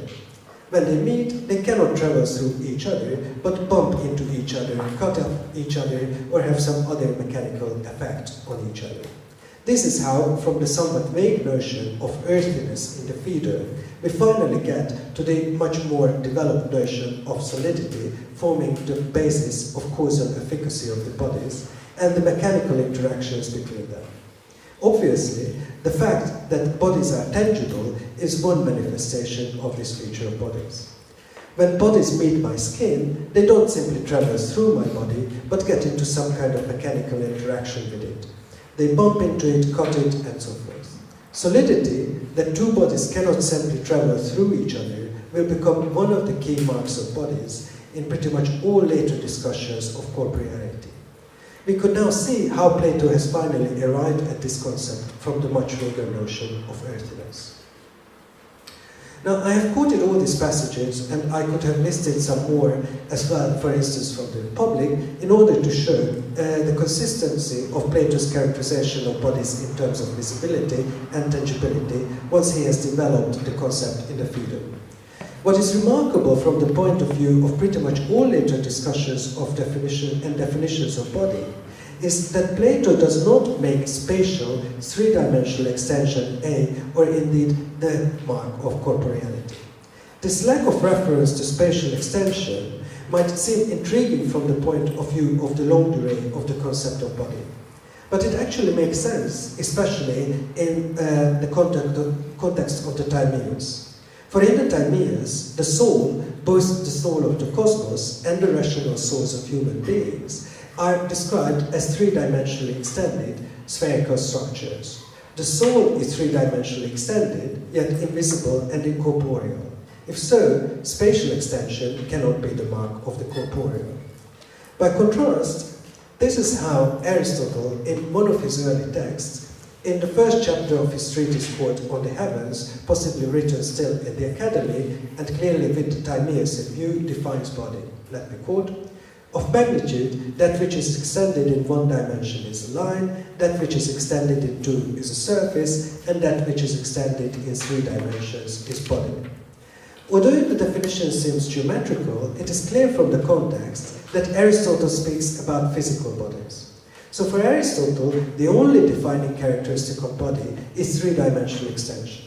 C: When they meet, they cannot travel through each other, but bump into each other, cut up each other, or have some other mechanical effect on each other. This is how, from the somewhat vague notion of earthiness in the Phaedo, we finally get to the much more developed notion of solidity forming the basis of causal efficacy of the bodies, and the mechanical interactions between them. Obviously, the fact that bodies are tangible is one manifestation of this feature of bodies. When bodies meet my skin, they don't simply traverse through my body, but get into some kind of mechanical interaction with it. They bump into it, cut it, and so forth. Solidity, that two bodies cannot simply travel through each other, will become one of the key marks of bodies in pretty much all later discussions of corporeality. We could now see how Plato has finally arrived at this concept from the much older notion of earthiness. Now, I have quoted all these passages, and I could have listed some more as well, for instance from the Republic, in order to show the consistency of Plato's characterization of bodies in terms of visibility and tangibility once he has developed the concept in the Phaedo. What is remarkable from the point of view of pretty much all later discussions of definitions of body is that Plato does not make spatial, three-dimensional extension A, or indeed the mark of corporeality. This lack of reference to spatial extension might seem intriguing from the point of view of the longue durée of the concept of body. But it actually makes sense, especially in the context of the Timaeus. For in the Timaeus, the soul, both the soul of the cosmos and the rational souls of human beings, are described as three-dimensionally extended spherical structures. The soul is three-dimensionally extended, yet invisible and incorporeal. If so, spatial extension cannot be the mark of the corporeal. By contrast, this is how Aristotle, in one of his early texts, in the first chapter of his treatise called On the Heavens, possibly written still in the Academy, and clearly with the Timaeus in view, defines body. Let me quote: "Of magnitude, that which is extended in one dimension is a line, that which is extended in two is a surface, and that which is extended in three dimensions is body." Although the definition seems geometrical, it is clear from the context that Aristotle speaks about physical bodies. So for Aristotle, the only defining characteristic of body is three-dimensional extension.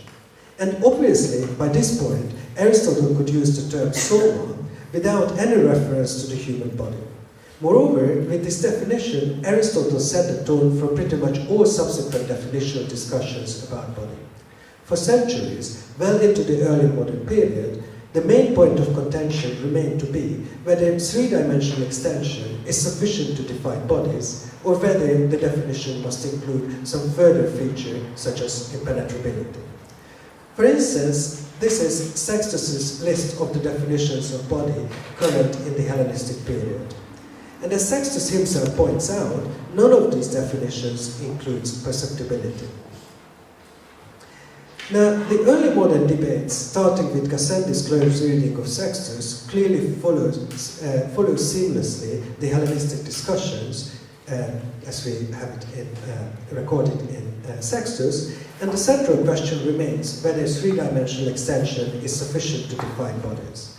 C: And obviously, by this point, Aristotle could use the term soma without any reference to the human body. Moreover, with this definition, Aristotle set the tone for pretty much all subsequent definitional discussions about body. For centuries, well into the early modern period, the main point of contention remained to be whether three-dimensional extension is sufficient to define bodies, or whether the definition must include some further feature, such as impenetrability. For instance, this is Sextus's list of the definitions of body current in the Hellenistic period. And as Sextus himself points out, none of these definitions includes perceptibility. Now, the early modern debates, starting with Gassendi's close reading of Sextus, clearly follow seamlessly the Hellenistic discussions, as we have it recorded in Sextus, and the central question remains whether three-dimensional extension is sufficient to define bodies.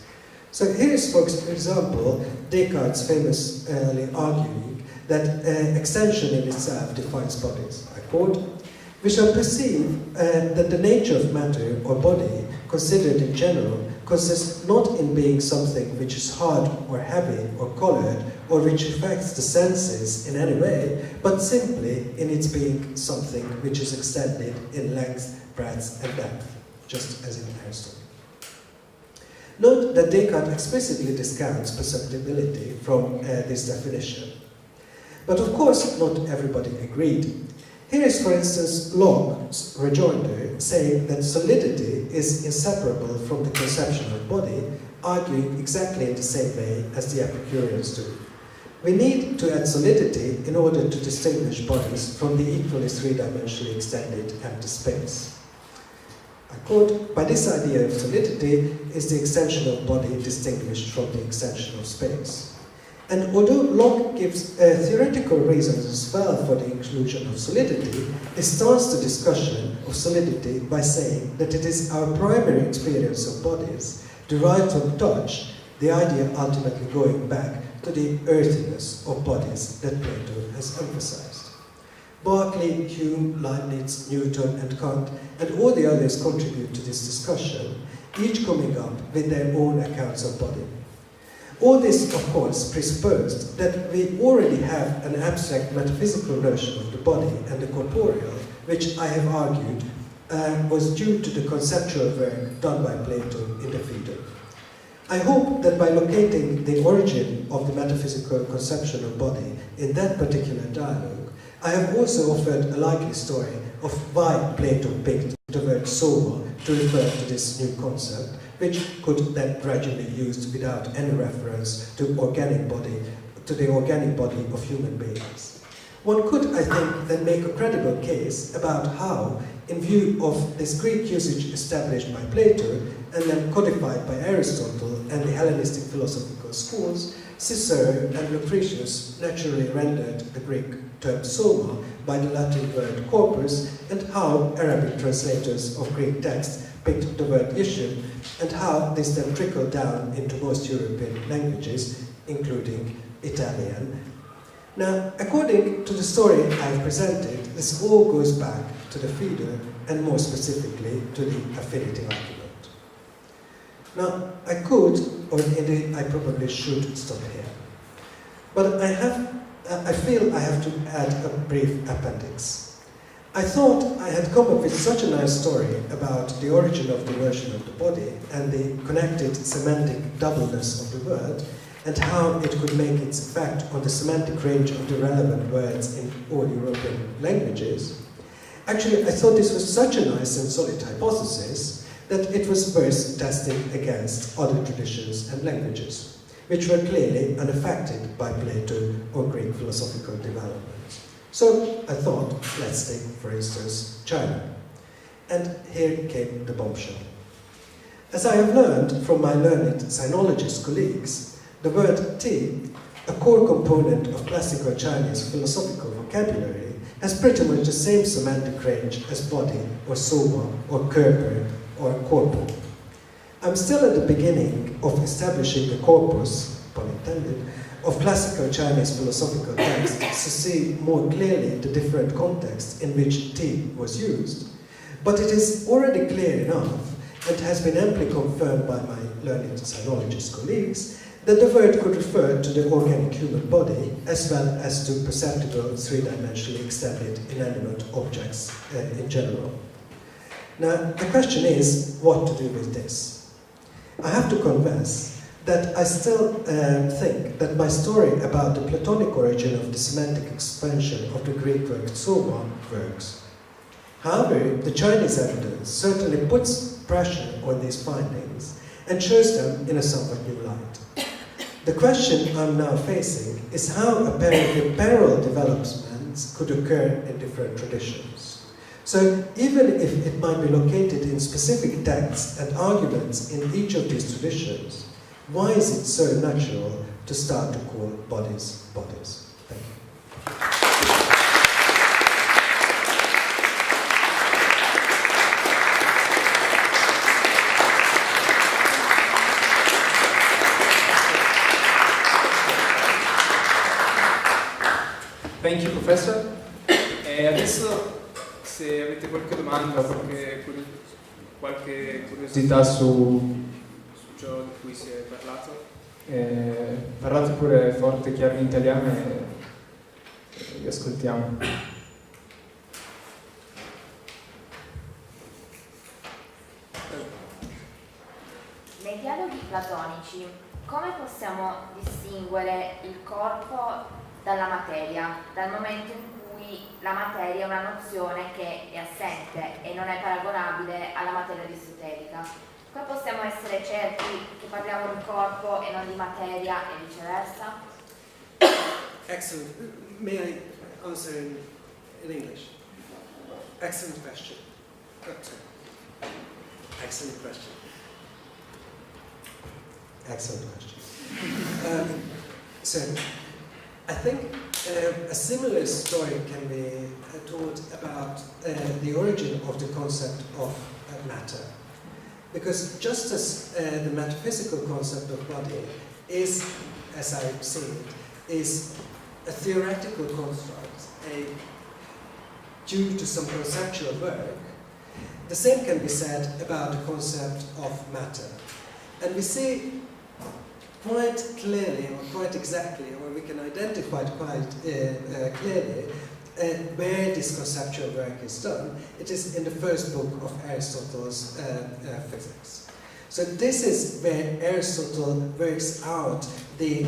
C: So here is, for example, Descartes famously arguing that extension in itself defines bodies. I quote, "We shall perceive that the nature of matter or body, considered in general, consists not in being something which is hard or heavy or colored or which affects the senses in any way, but simply in its being something which is extended in length, breadth, and depth," just as in Aristotle. Note that Descartes explicitly discounts perceptibility from this definition. But of course, not everybody agreed. Here is, for instance, Locke's rejoinder saying that solidity is inseparable from the conception of body, arguing exactly in the same way as the Epicureans do. We need to add solidity in order to distinguish bodies from the equally three-dimensionally extended empty space. I quote, "By this idea of solidity is the extension of body distinguished from the extension of space." And although Locke gives theoretical reasons as well for the inclusion of solidity, he starts the discussion of solidity by saying that it is our primary experience of bodies, derived from touch, the idea ultimately going back to the earthiness of bodies that Plato has emphasized. Berkeley, Hume, Leibniz, Newton, and Kant, and all the others contribute to this discussion, each coming up with their own accounts of body. All this, of course, presupposed that we already have an abstract metaphysical notion of the body and the corporeal, which I have argued was due to the conceptual work done by Plato in the Phaedo. I hope that by locating the origin of the metaphysical conception of body in that particular dialogue, I have also offered a likely story of why Plato picked the word soma to refer to this new concept, which could then gradually be used without any reference to the organic body of human beings. One could, I think, then make a credible case about how, in view of this Greek usage established by Plato and then codified by Aristotle and the Hellenistic philosophical schools, Cicero and Lucretius naturally rendered the Greek term soma by the Latin word corpus, and how Arabic translators of Greek texts picked the word yishim, and how this then trickled down into most European languages, including Italian. Now, according to the story I've presented, this all goes back to the Phaedo, and more specifically to the Nfinity Argument. Now, I could, or indeed I probably should stop here. But I feel I have to add a brief appendix. I thought I had come up with such a nice story about the origin of the version of the body and the connected semantic doubleness of the word, and how it could make its effect on the semantic range of the relevant words in all European languages. Actually, I thought this was such a nice and solid hypothesis that it was worth testing against other traditions and languages, which were clearly unaffected by Plato or Greek philosophical development. So I thought, let's take, for instance, China. And here came the bombshell. As I have learned from my learned sinologist colleagues, the word ti, a core component of classical Chinese philosophical vocabulary, has pretty much the same semantic range as body, or soma, or körper, or corpus. I'm still at the beginning of establishing the corpus, pun intended, of classical Chinese philosophical texts to see more clearly the different contexts in which ti was used. But it is already clear enough, and has been amply confirmed by my learned sinologist colleagues, that the word could refer to the organic human body as well as to perceptible three-dimensionally extended inanimate objects in general. Now, the question is what to do with this. I have to confess that I still think that my story about the Platonic origin of the semantic expansion of the Greek word soma works. However, the Chinese evidence certainly puts pressure on these findings and shows them in a somewhat new light. The question I'm now facing is how apparently parallel developments could occur in different traditions. So even if it might be located in specific texts and arguments in each of these traditions, why is it so natural to start to call bodies bodies? Thank you.
A: Thank you, Professor. Adesso, se avete qualche domanda, qualche curiosità su ciò di cui si è parlato, parlate pure forte e chiaro in italiano e vi ascoltiamo.
D: Nei dialoghi platonici, come possiamo distinguere il corpo dalla materia, dal momento in cui la materia è una nozione che è assente e non è paragonabile alla materia aristoterica? Come possiamo essere certi che parliamo di corpo e non di materia e viceversa?
B: Excellent. May I answer in English? Excellent question. Excellent question.
C: Excellent question. So, I think a similar story can be told about the origin of the concept of matter. Because just as the metaphysical concept of body is, as I see it, is a theoretical construct due to some conceptual work, the same can be said about the concept of matter. And we see quite clearly, or quite exactly, or we can identify it quite clearly where this conceptual work is done. It is in the first book of Aristotle's Physics. So this is where Aristotle works out the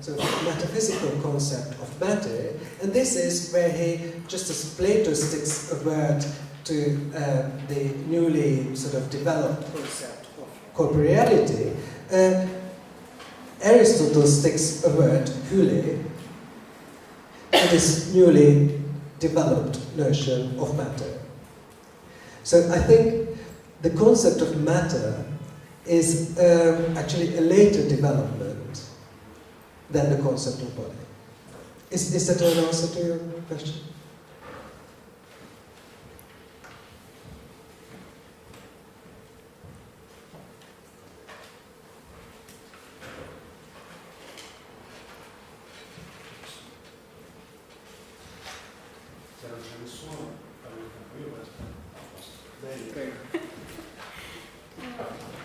C: sort of metaphysical concept of matter, and this is where he, just as Plato sticks a word to the newly sort of developed concept of corporeality, Aristotle sticks a word, hule, to this newly developed notion of matter. So I think the concept of matter is actually a later development than the concept of body. Is that an answer to your question?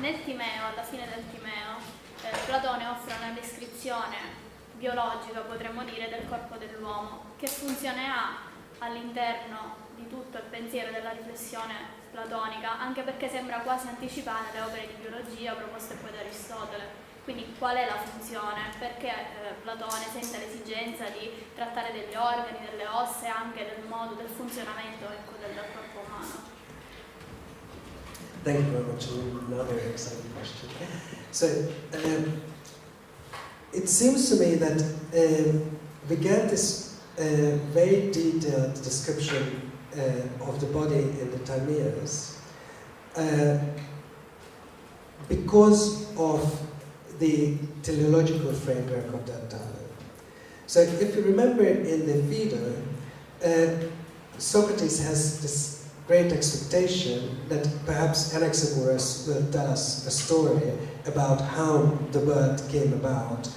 E: Nel Timeo, alla fine del Timeo, Platone offre una descrizione biologica, potremmo dire, del corpo dell'uomo. Che funzione ha all'interno di tutto il pensiero della riflessione platonica, anche perché sembra quasi anticipare le opere di biologia proposte poi da Aristotele. Quindi qual è la funzione? Perché Platone sente l'esigenza di trattare degli organi, delle ossa e anche del modo, del funzionamento, ecco, del corpo umano?
C: Thank you very much. Another excellent question. So, it seems to me that we get this very detailed description of the body in the Timaeus because of the teleological framework of that time. So, if you remember in the Phaedo, Socrates has this great expectation that perhaps Anaxagoras will tell us a story about how the world came about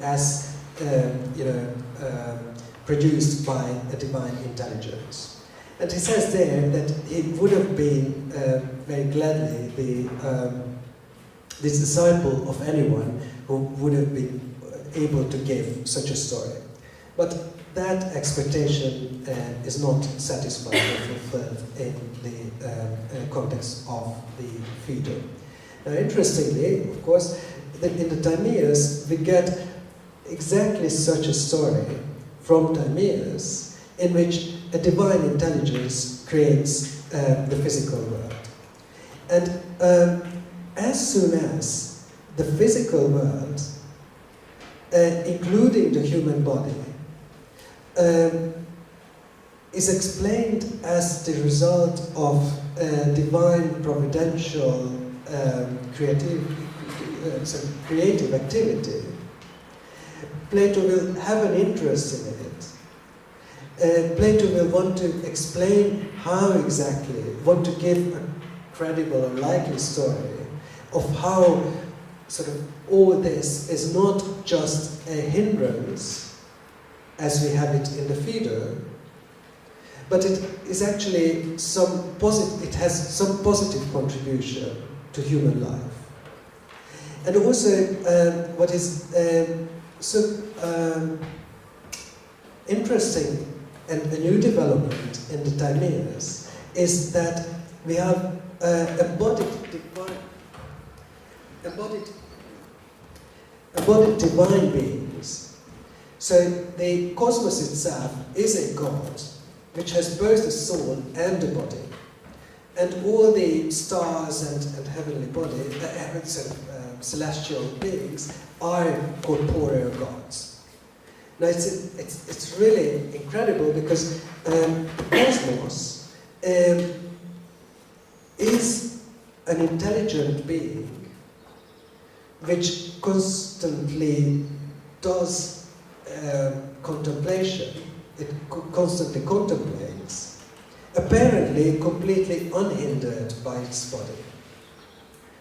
C: as produced by a divine intelligence. And he says there that he would have been very gladly the disciple of anyone who would have been able to give such a story. But that expectation is not satisfied or fulfilled in the context of the Phaedo. Now, interestingly, of course, in the Timaeus, we get exactly such a story from Timaeus in which a divine intelligence creates the physical world. And as soon as the physical world, including the human body, is explained as the result of divine providential creative activity, Plato will have an interest in it. Plato will want to explain how exactly, want to give a credible or likely story of how sort of all this is not just a hindrance as we have it in the Phaedo, but it is actually it has some positive contribution to human life. And also, what is interesting and a new development in the Timaeus is that we have embodied divine beings. So the cosmos itself is a god which has both a soul and a body. And all the stars and heavenly bodies, celestial beings, are corporeal gods. Now it's really incredible because the cosmos is an intelligent being which constantly does contemplation. It constantly contemplates, apparently completely unhindered by its body.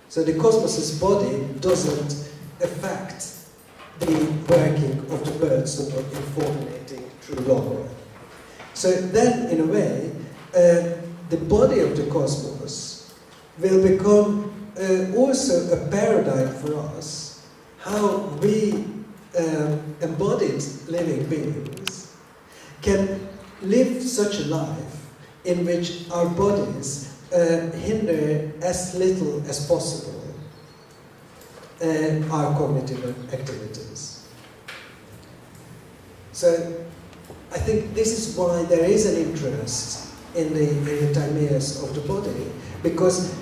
C: So the cosmos's body doesn't affect the working of the person in formulating true law. So then, in a way, the body of the cosmos will become also a paradigm for us how we embodied living beings can live such a life in which our bodies hinder as little as possible our cognitive activities. So I think this is why there is an interest in the timeas of the body, because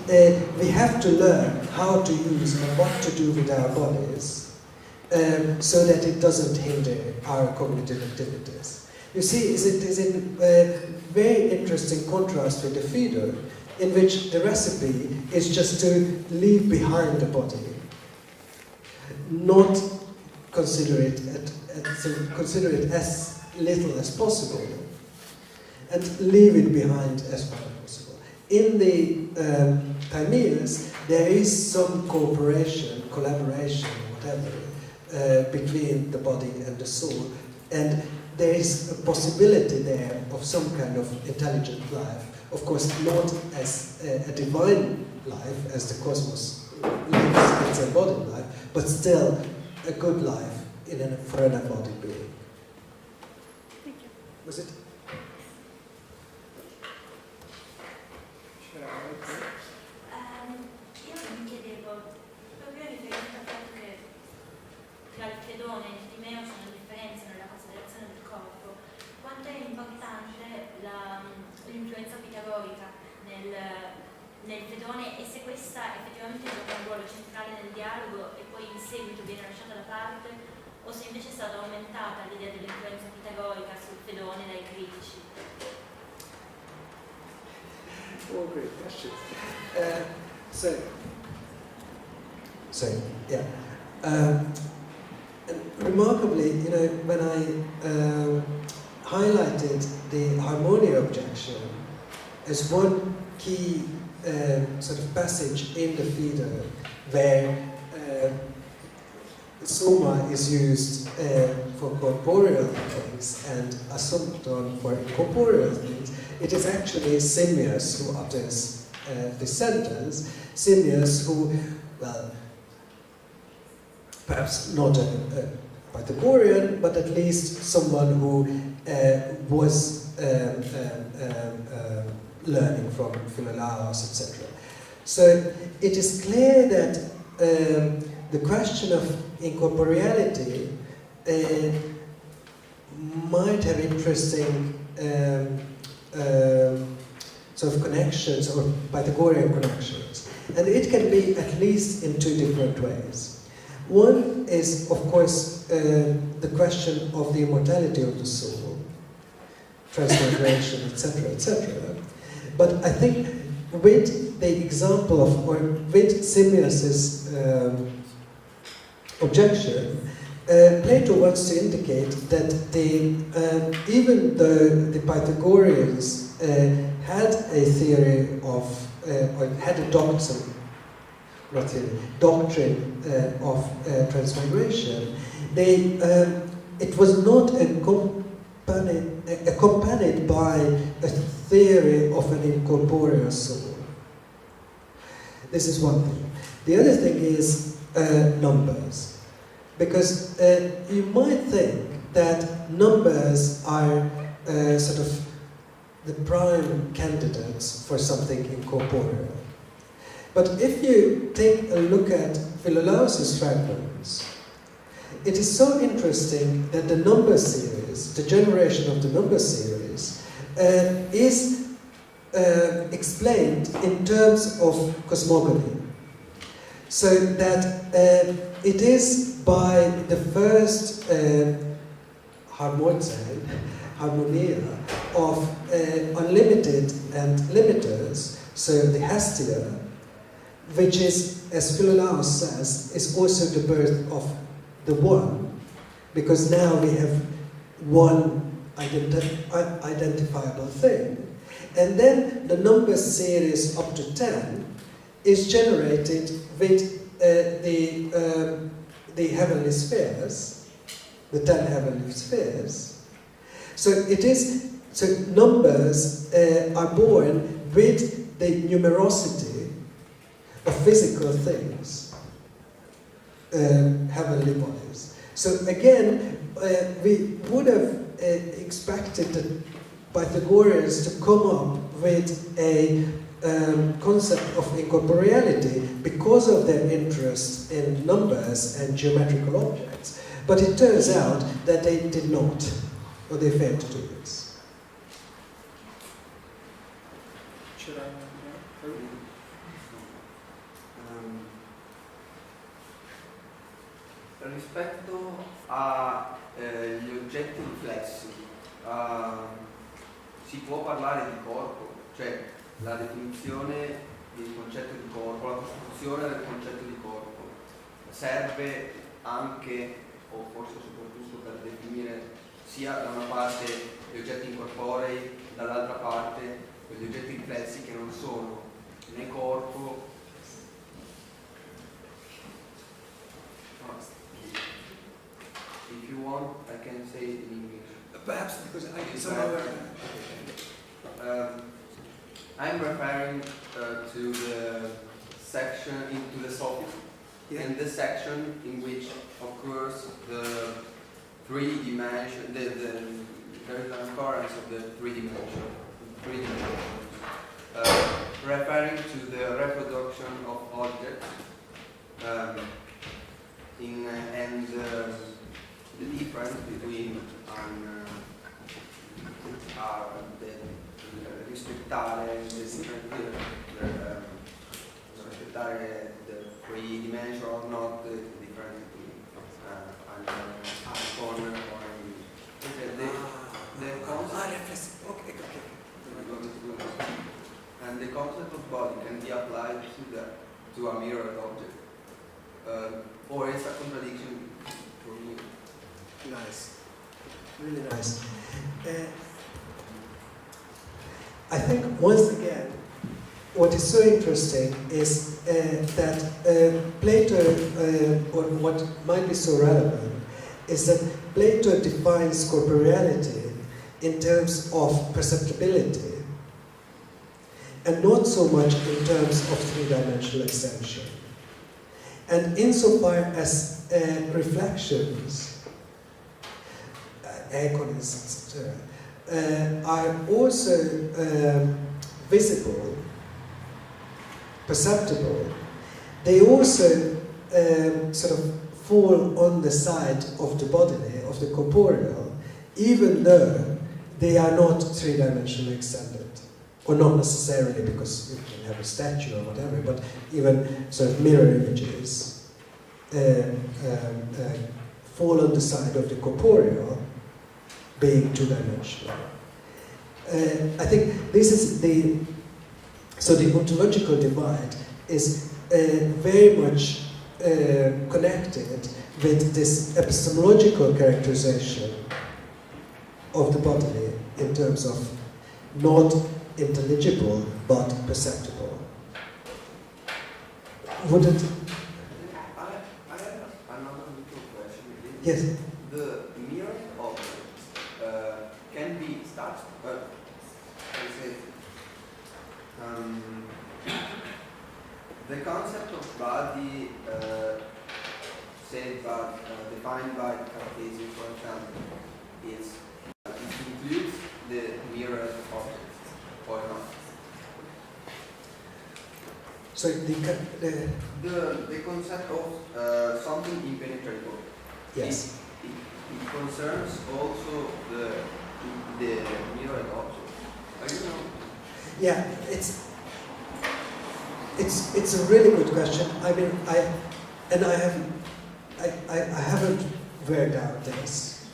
C: we have to learn how to use and what to do with our bodies so that it doesn't hinder our cognitive activities. You see, is in very interesting contrast with the Phaedo, in which the recipe is just to leave behind the body, not consider it as little as possible, and leave it behind as far as possible. In the timeas, there is some cooperation, collaboration, whatever, between the body and the soul, and there is a possibility there of some kind of intelligent life. Of course, not as a divine life, as the cosmos lives its embodied life, but still a good life for an embodied being.
E: Thank you.
C: Was it?
F: Io mi chiedevo, proprio riferito al fatto che tra il pedone e il timeo c'è una differenza nella considerazione del corpo, quanto è importante l'influenza pitagorica nel pedone, e se questa effettivamente gioca un ruolo centrale nel dialogo e poi in seguito viene lasciata da parte, o se invece è stata aumentata l'idea dell'influenza pitagorica sul pedone dai critici.
C: Oh, great question. So yeah. And remarkably, when I highlighted the harmonia objection as one key sort of passage in the Phaedo, where soma is used for corporeal things and asumpton for incorporeal things, it is actually Simmias who utters this sentence. Simmias who, well, perhaps not a Pythagorean, but at least someone who was learning from Philolaos, etc. So it is clear that the question of incorporeality might have interesting sort of connections or Pythagorean connections, and it can be at least in two different ways. One is, of course, the question of the immortality of the soul, transmigration, etc., etc. But I think with the example of, or with Simmias's objection, Plato wants to indicate that even though the Pythagoreans had a theory of, or had a doctrine, not theory, doctrine of transmigration, it was not accompanied by a theory of an incorporeal soul. This is one thing. The other thing is numbers. Because you might think that numbers are sort of the prime candidates for something incorporeal. But if you take a look at Philolaos' fragments, it is so interesting that the number series, the generation of the number series, is explained in terms of cosmogony. So that it is by the first harmonia of unlimited and limiters, so the Hestia, which is, as Philolaos says, is also the birth of the one, because now we have one identifiable thing. And then the number series up to 10 is generated with the heavenly spheres, the 10 heavenly spheres. So numbers are born with the numerosity of physical things. heavenly bodies. So again, we would have expected the Pythagoreans to come up with a concept of incorporeality because of their interest in numbers and geometrical objects. But it turns out that they did not, or they failed to do this.
A: Should I?
G: Rispetto agli oggetti riflessi, si può parlare di corpo, cioè la definizione del concetto di corpo, la costruzione del concetto di corpo serve anche, o forse soprattutto per definire sia da una parte gli oggetti incorporei, dall'altra parte quegli oggetti riflessi che non sono né corpo. If you want, I can say it in English.
C: Perhaps because I
G: I'm referring to the section into the sophism, in the section in which occurs the three-dimension, there is an occurrence of the three-dimension, referring to the reproduction of objects and the difference between rispettare the three dimension or not, the difference between an icon or the concept. And the concept of body can be applied to a mirrored object, or it's a contradiction for me.
C: Nice, really nice. I think once again, what is so interesting is that Plato, or what might be so relevant, is that Plato defines corporeality in terms of perceptibility, and not so much in terms of three-dimensional extension. And insofar as reflections, icons, etc., are also visible, perceptible, they also sort of fall on the side of the bodily, of the corporeal, even though they are not three-dimensionally extended. Or not necessarily, because you can have a statue or whatever, but even sort of mirror images fall on the side of the corporeal, being two-dimensional. I think this is the ontological divide is very much connected with this epistemological characterization of the bodily in terms of not intelligible but perceptible. Would it?
G: I have another little question.
C: Yes.
G: The mirror object can be started. The concept of body, defined by Cartesian, for example, it includes the mirror object, or not?
C: So the
G: concept of something impenetrable.
C: yes.
G: It concerns also the mirror object. I don't know.
C: Yeah, it's a really good question. I mean, I haven't worked out this.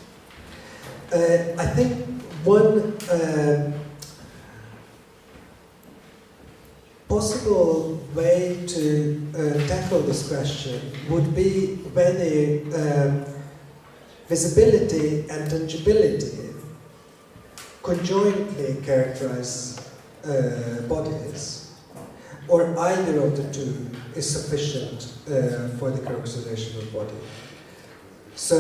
C: I think one possible way to tackle this question would be whether visibility and tangibility conjointly characterize bodies, or either of the two is sufficient for the characterization of body. So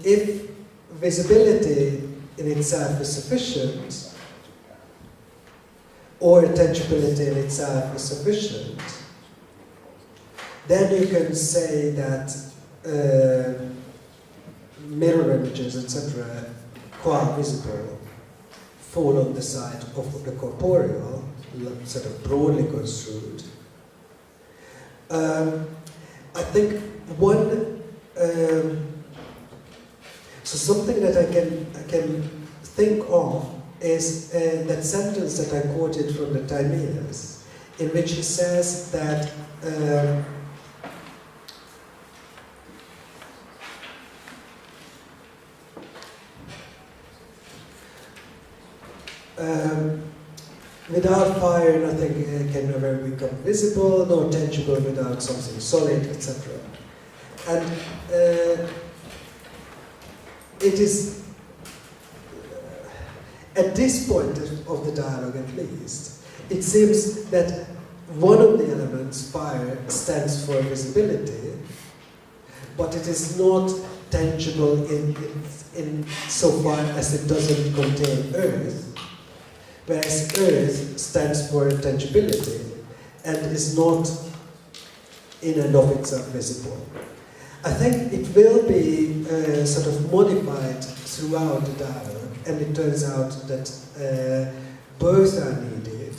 C: if visibility in itself is sufficient, or tangibility in itself is sufficient, then you can say that mirror images, etc., qua visible, fall on the side of the corporeal, sort of broadly construed. I think one, so something that I can think of is that sentence that I quoted from the Timaeus, in which he says that without fire nothing can ever become visible, nor tangible without something solid, etc. And it is at this point of the dialogue at least, it seems that one of the elements, fire, stands for visibility, but it is not tangible in so far as it doesn't contain earth, whereas earth stands for tangibility and is not in and of itself visible. I think it will be sort of modified throughout the dialogue, and it turns out that both are needed.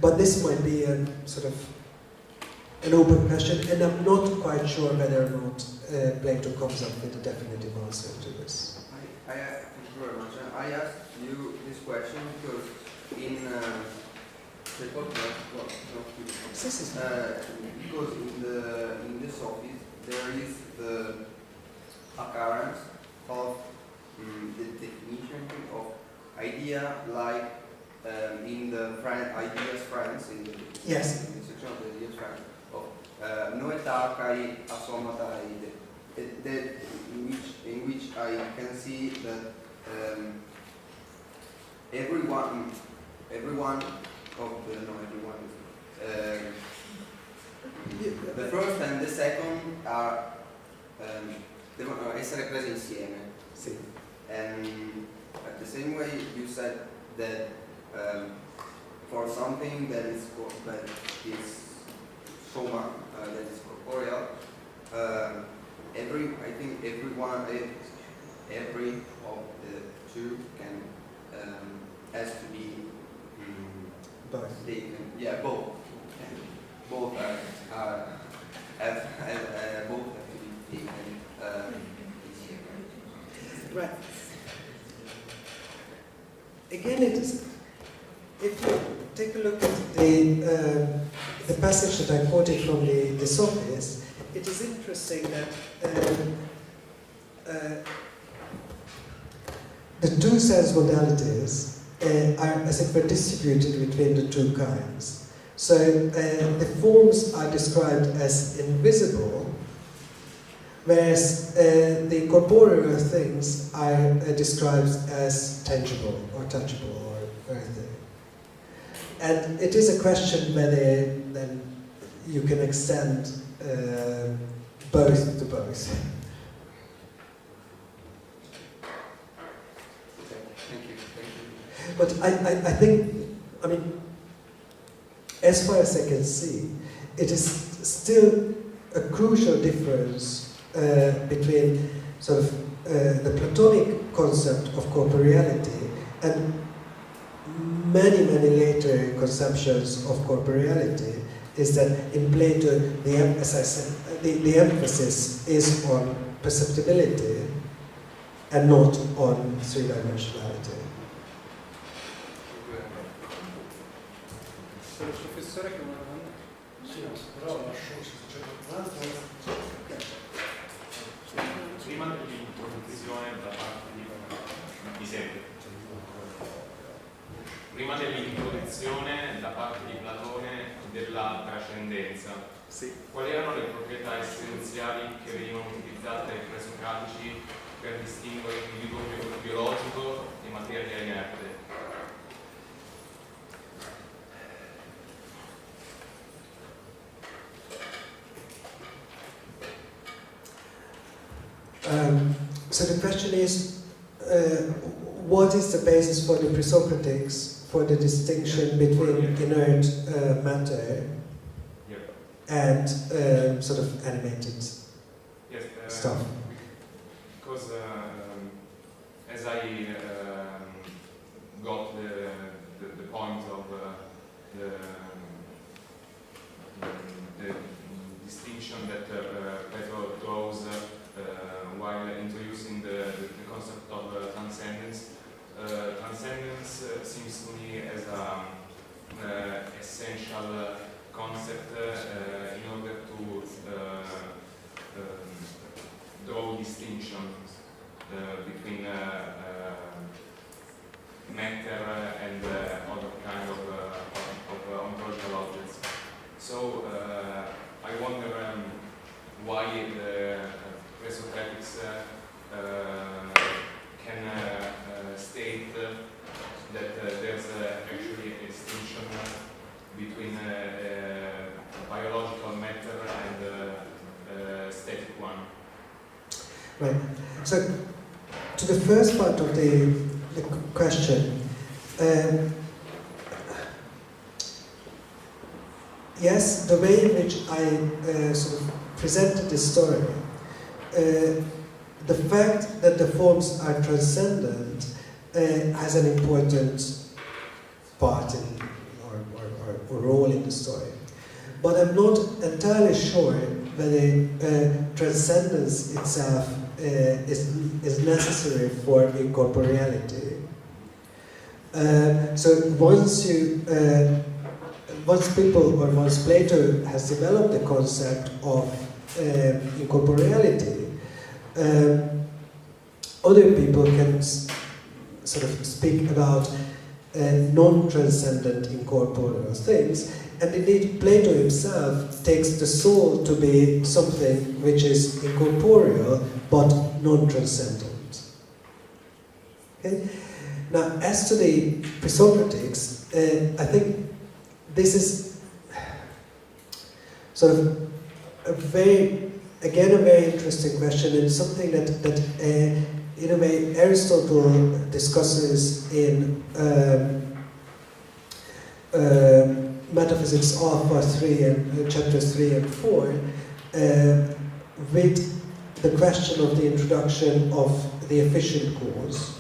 C: But this might be a sort of an open question, and I'm not quite sure whether or not Plato comes up with a definitive answer to this.
G: Thank you very much. I asked you this question because in because in the Sophies there is the occurrence of the definition of idea, like in the ideas friends, in the section of the ideas friends, of noeta kai asomata ide, in which I can see that everyone of the the first and the second are devono essere presi insieme.
C: Sì.
G: And at the same way you said that for something that is soma, that is corporeal, I think every of the two can has to be
C: Both.
G: taken. Yeah, both. Both have to be taken.
C: Right. Again, it is. If you take a look at the passage that I quoted from the Sophists, it is interesting that the two sense modalities are, as it were, distributed between the two kinds. So the forms are described as invisible, whereas the corporeal things are described as tangible or touchable or earthy. And it is a question whether then you can extend both to both.
G: Thank you.
C: But I think, I mean, as far as I can see, it is still a crucial difference between sort of the Platonic concept of corporeality and many later conceptions of corporeality, is that in Plato, as I said, the emphasis is on perceptibility and not on three-dimensionality.
A: C'è il professore che vuole domanda?
H: Sì, però lascio se c'è qualcun altro.
I: Prima dell'introduzione da parte di Prima dell'introduzione da parte di Platone della trascendenza, quali erano le proprietà essenziali che venivano utilizzate dai presocratici per distinguere l'individuo biologico e materia inerte?
C: So the question is, what is the basis for the Presocratics for the distinction between inert matter and sort of animated stuff.
I: Because as I got the point of the distinction that PlaTO draws while introducing the concept of transcendence. Transcendence seems to me as an essential concept in order to draw distinctions between matter and other kind of ontological objects. So I wonder why the Presocratics can state that there's actually a distinction between biological matter and static one.
C: Right. So, to the first part of the question, yes, the way in which I sort of presented the story, the fact that the forms are transcendent has an important part in, or role in the story. But I'm not entirely sure whether transcendence itself is necessary for incorporeality. So once PlaTO has developed the concept of incorporeality, other people can sort of speak about non-transcendent incorporeal things, and indeed PlaTO himself takes the soul to be something which is incorporeal but non-transcendent. Okay? Now, as to the Presocratics, I think this is sort of a very interesting question, and something that in a way Aristotle discusses in Metaphysics Alpha 3 and chapters 3 and 4 with the question of the introduction of the efficient cause.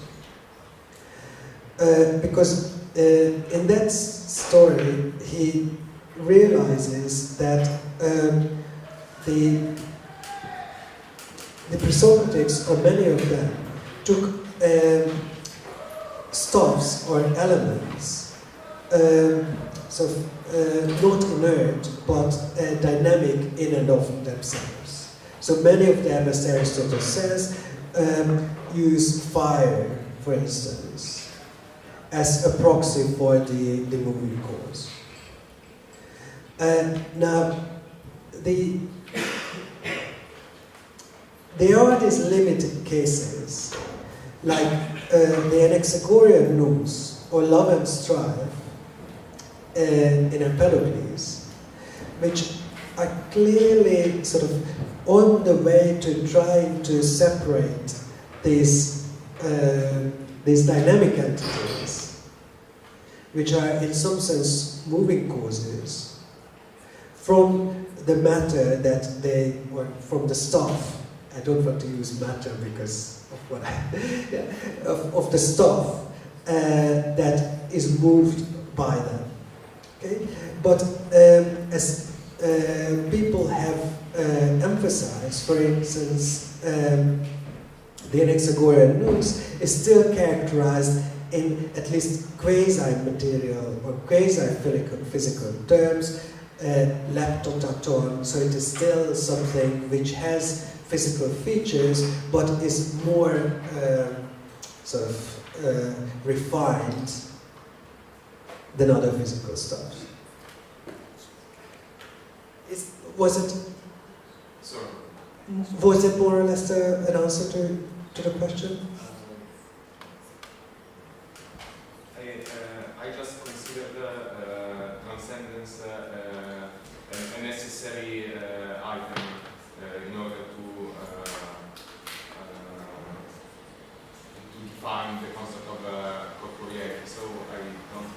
C: Because in that story he realizes that the Presocratics, or many of them, took stuffs or elements, not inert, but dynamic in and of themselves. So many of them, as Aristotle says, use fire, for instance, as a proxy for the moving cause. Now, there are these limited cases, like the Anaxagorean nous, or love and strife, in Empedocles, which are clearly sort of on the way to trying to separate these dynamic entities, which are in some sense moving causes, from the matter that they, or from the stuff. I don't want to use matter because of what of the stuff that is moved by them. Okay? But as people have emphasized, for instance, the Anaxagorean nous is still characterized in at least quasi-material or quasi-physical terms, leptotaton, so it is still something which has physical features, but is more refined than other physical stuff. Was it more or less an answer to the question?
I: I just considered transcendence a necessary item in order to define the concept of corporeality. So I don't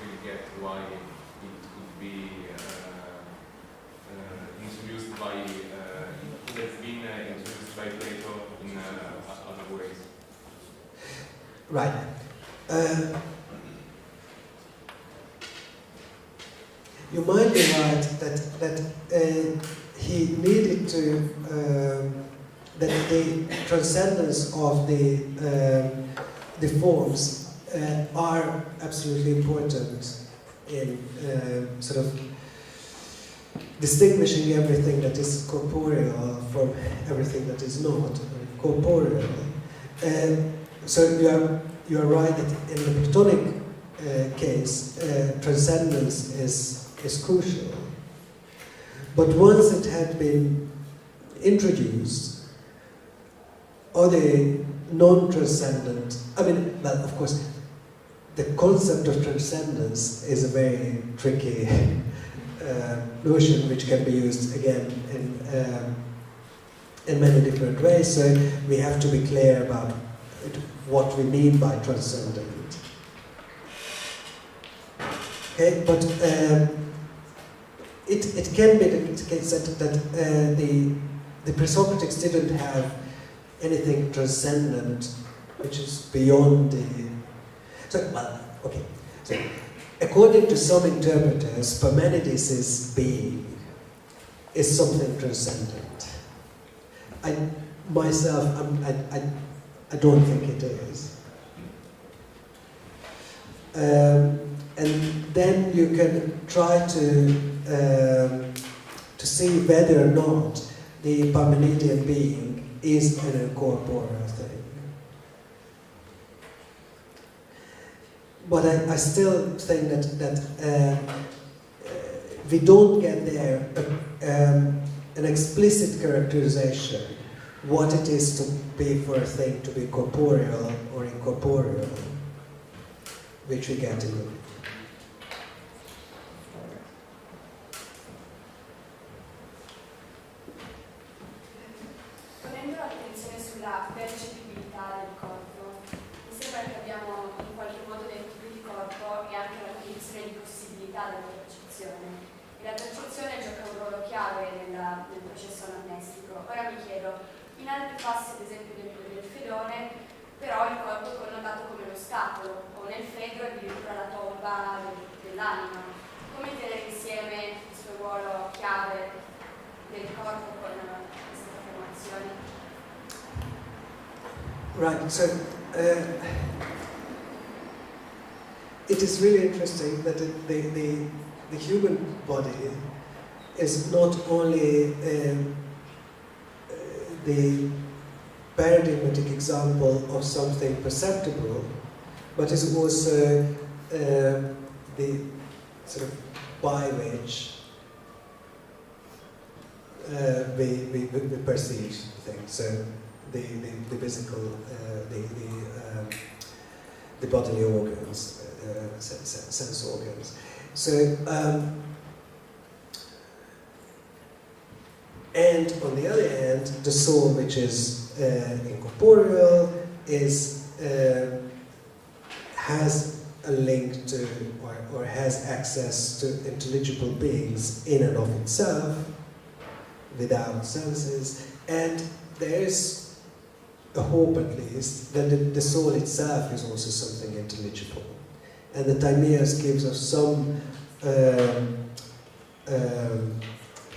I: by Plato in other ways.
C: Right. You might be right that he needed to that the transcendence of the forms are absolutely important in sort of distinguishing everything that is corporeal from everything that is not corporeal. So you are right that in the Platonic case, transcendence is crucial. But once it had been introduced, other non-transcendent, I mean, well, of course, the concept of transcendence is a very tricky notion which can be used again in many different ways, so we have to be clear about what we mean by transcendent. Okay, but it can be the case that the pre-Socratics didn't have anything transcendent which is beyond the... So, well, okay. So, according to some interpreters, Parmenides' being is something transcendent. I don't think it is. And then you can try to see whether or not the Parmenidean being is an incorporeal thing. But I still think that we don't get there an explicit characterization what it is to be for a thing to be corporeal or incorporeal, which we get in the
J: ponendo l'attenzione sulla percepibilità del corpo, mi sembra che abbiamo in qualche modo detto che il corpo è anche la condizione di possibilità della percezione. E la percezione gioca un ruolo chiave nel processo anamnestico. Ora mi chiedo, in altri passi, ad esempio del Fedone, però il corpo è connotato come l'ostacolo, o nel Phaedo addirittura la tomba dell'anima. Come tenere insieme questo ruolo chiave del corpo con queste affermazioni?
C: Right, so it is really interesting that the human body is not only the paradigmatic example of something perceptible, but is also the sort of by which we perceive things. So the physical, the bodily organs, sense organs. So, and on the other hand, the soul, which is incorporeal, has a link to, or has access to intelligible beings in and of itself, without senses, and there is a hope, at least, that the soul itself is also something intelligible. And the Timaeus gives us some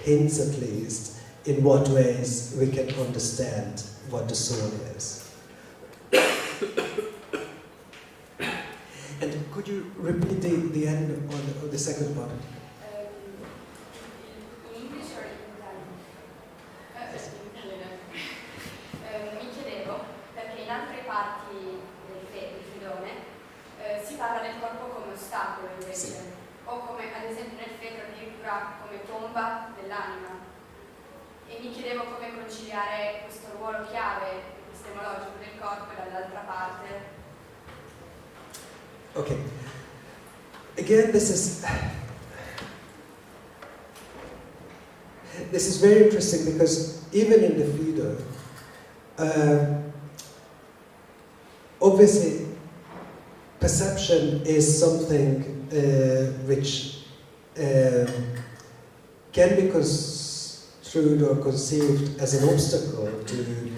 C: hints, at least, in what ways we can understand what the soul is. And could you repeat the end of the second part?
J: In English or in Italian? Mi chiedevo, perché in altre parti del Fedone si parla del corpo come ostacolo invece, sì. O come ad esempio nel Phaedo addirittura come tomba dell'anima. E mi chiedevo come conciliare questo ruolo chiave epistemologico del corpo e dall'altra parte.
C: Okay. Again, this is very interesting because even in the Phaedo, obviously perception is something which can be construed or conceived as an obstacle to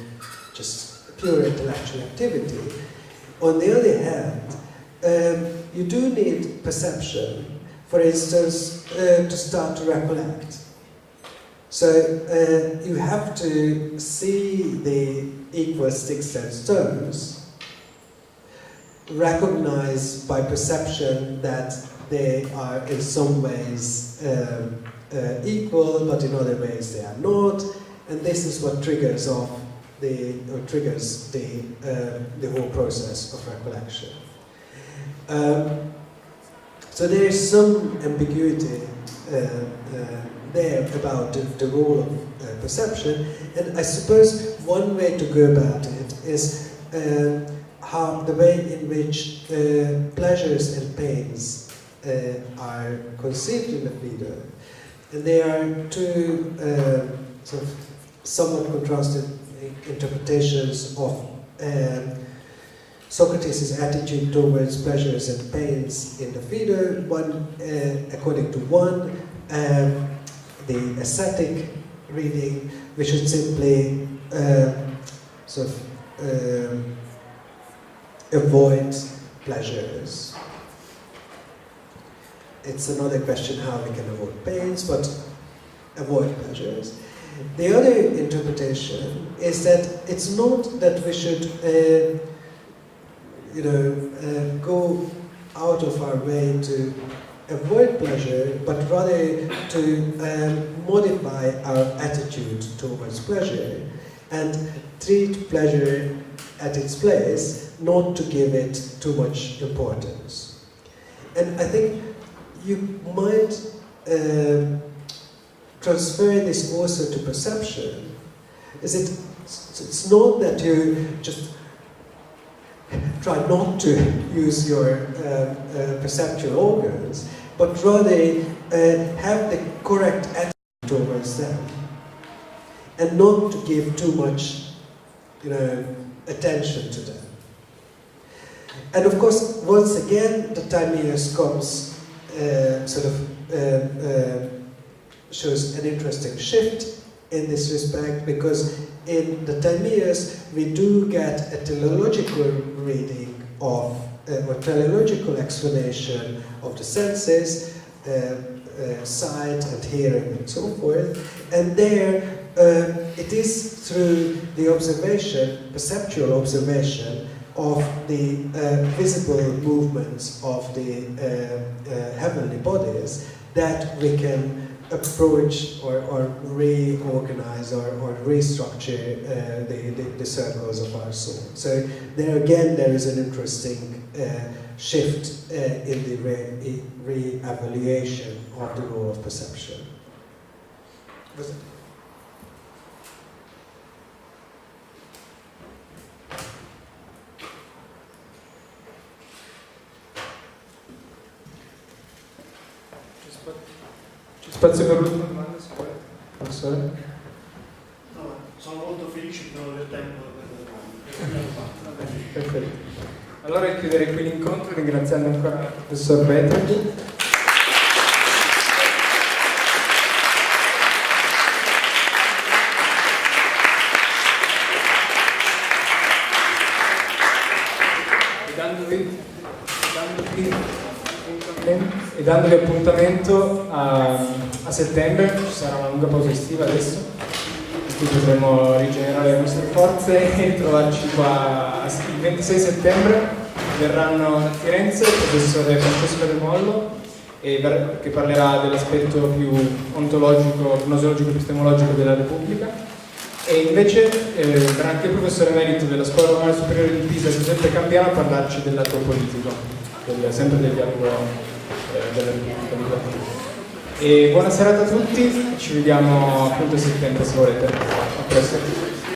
C: just pure intellectual activity. On the other hand, you do need perception, for instance, to start to recollect. So you have to see the equal sticks and stones, recognize by perception that they are in some ways equal, but in other ways they are not, and this is what triggers the whole process of recollection. So there is some ambiguity there about the role of perception, and I suppose one way to go about it is how the way in which pleasures and pains are conceived in the Phaedo. And there are two sort of somewhat contrasted interpretations of Socrates' attitude towards pleasures and pains in the Phaedo. One, according to one, the ascetic reading, which should simply sort of avoid pleasures. It's another question how we can avoid pains, but avoid pleasures. The other interpretation is that it's not that we should, go out of our way to avoid pleasure, but rather to modify our attitude towards pleasure and treat pleasure at its place, not to give it too much importance. And I think you might transfer this also to perception. It's not that you just try not to use your perceptual organs, but rather have the correct attitude towards them, and not to give too much, attention to them. And of course, once again, the Timaeus comes shows an interesting shift in this respect, because in the Timaeus we do get a teleological reading of, or teleological explanation of the senses, sight and hearing and so forth, and there it is through the observation, perceptual observation, of the visible movements of the heavenly bodies that we can approach or reorganize or restructure the circles of our soul. So there again, there is an interesting shift in the re-evaluation of the role of perception. Was it?
A: Spazio per l'ultima domanda, se vuoi. Professore?
H: No, sono molto felice che non ho tempo per le domande.
A: Perfetto. Allora chiuderei qui l'incontro ringraziando ancora il professor Betegh. E dandovi appuntamento a settembre. Ci sarà una lunga pausa estiva adesso, in cui potremo rigenerare le nostre forze e trovarci qua il 26 settembre. Verranno da Firenze il professore Francesco De Mollo, che parlerà dell'aspetto più ontologico, gnosologico, epistemologico della Repubblica, e invece verrà anche il professore emerito della Scuola Normale Superiore di Pisa, Giuseppe Cambiano, a parlarci del lato politico, sempre del dialogo della Repubblica. E buona serata a tutti, ci vediamo appunto a settembre se volete. A presto.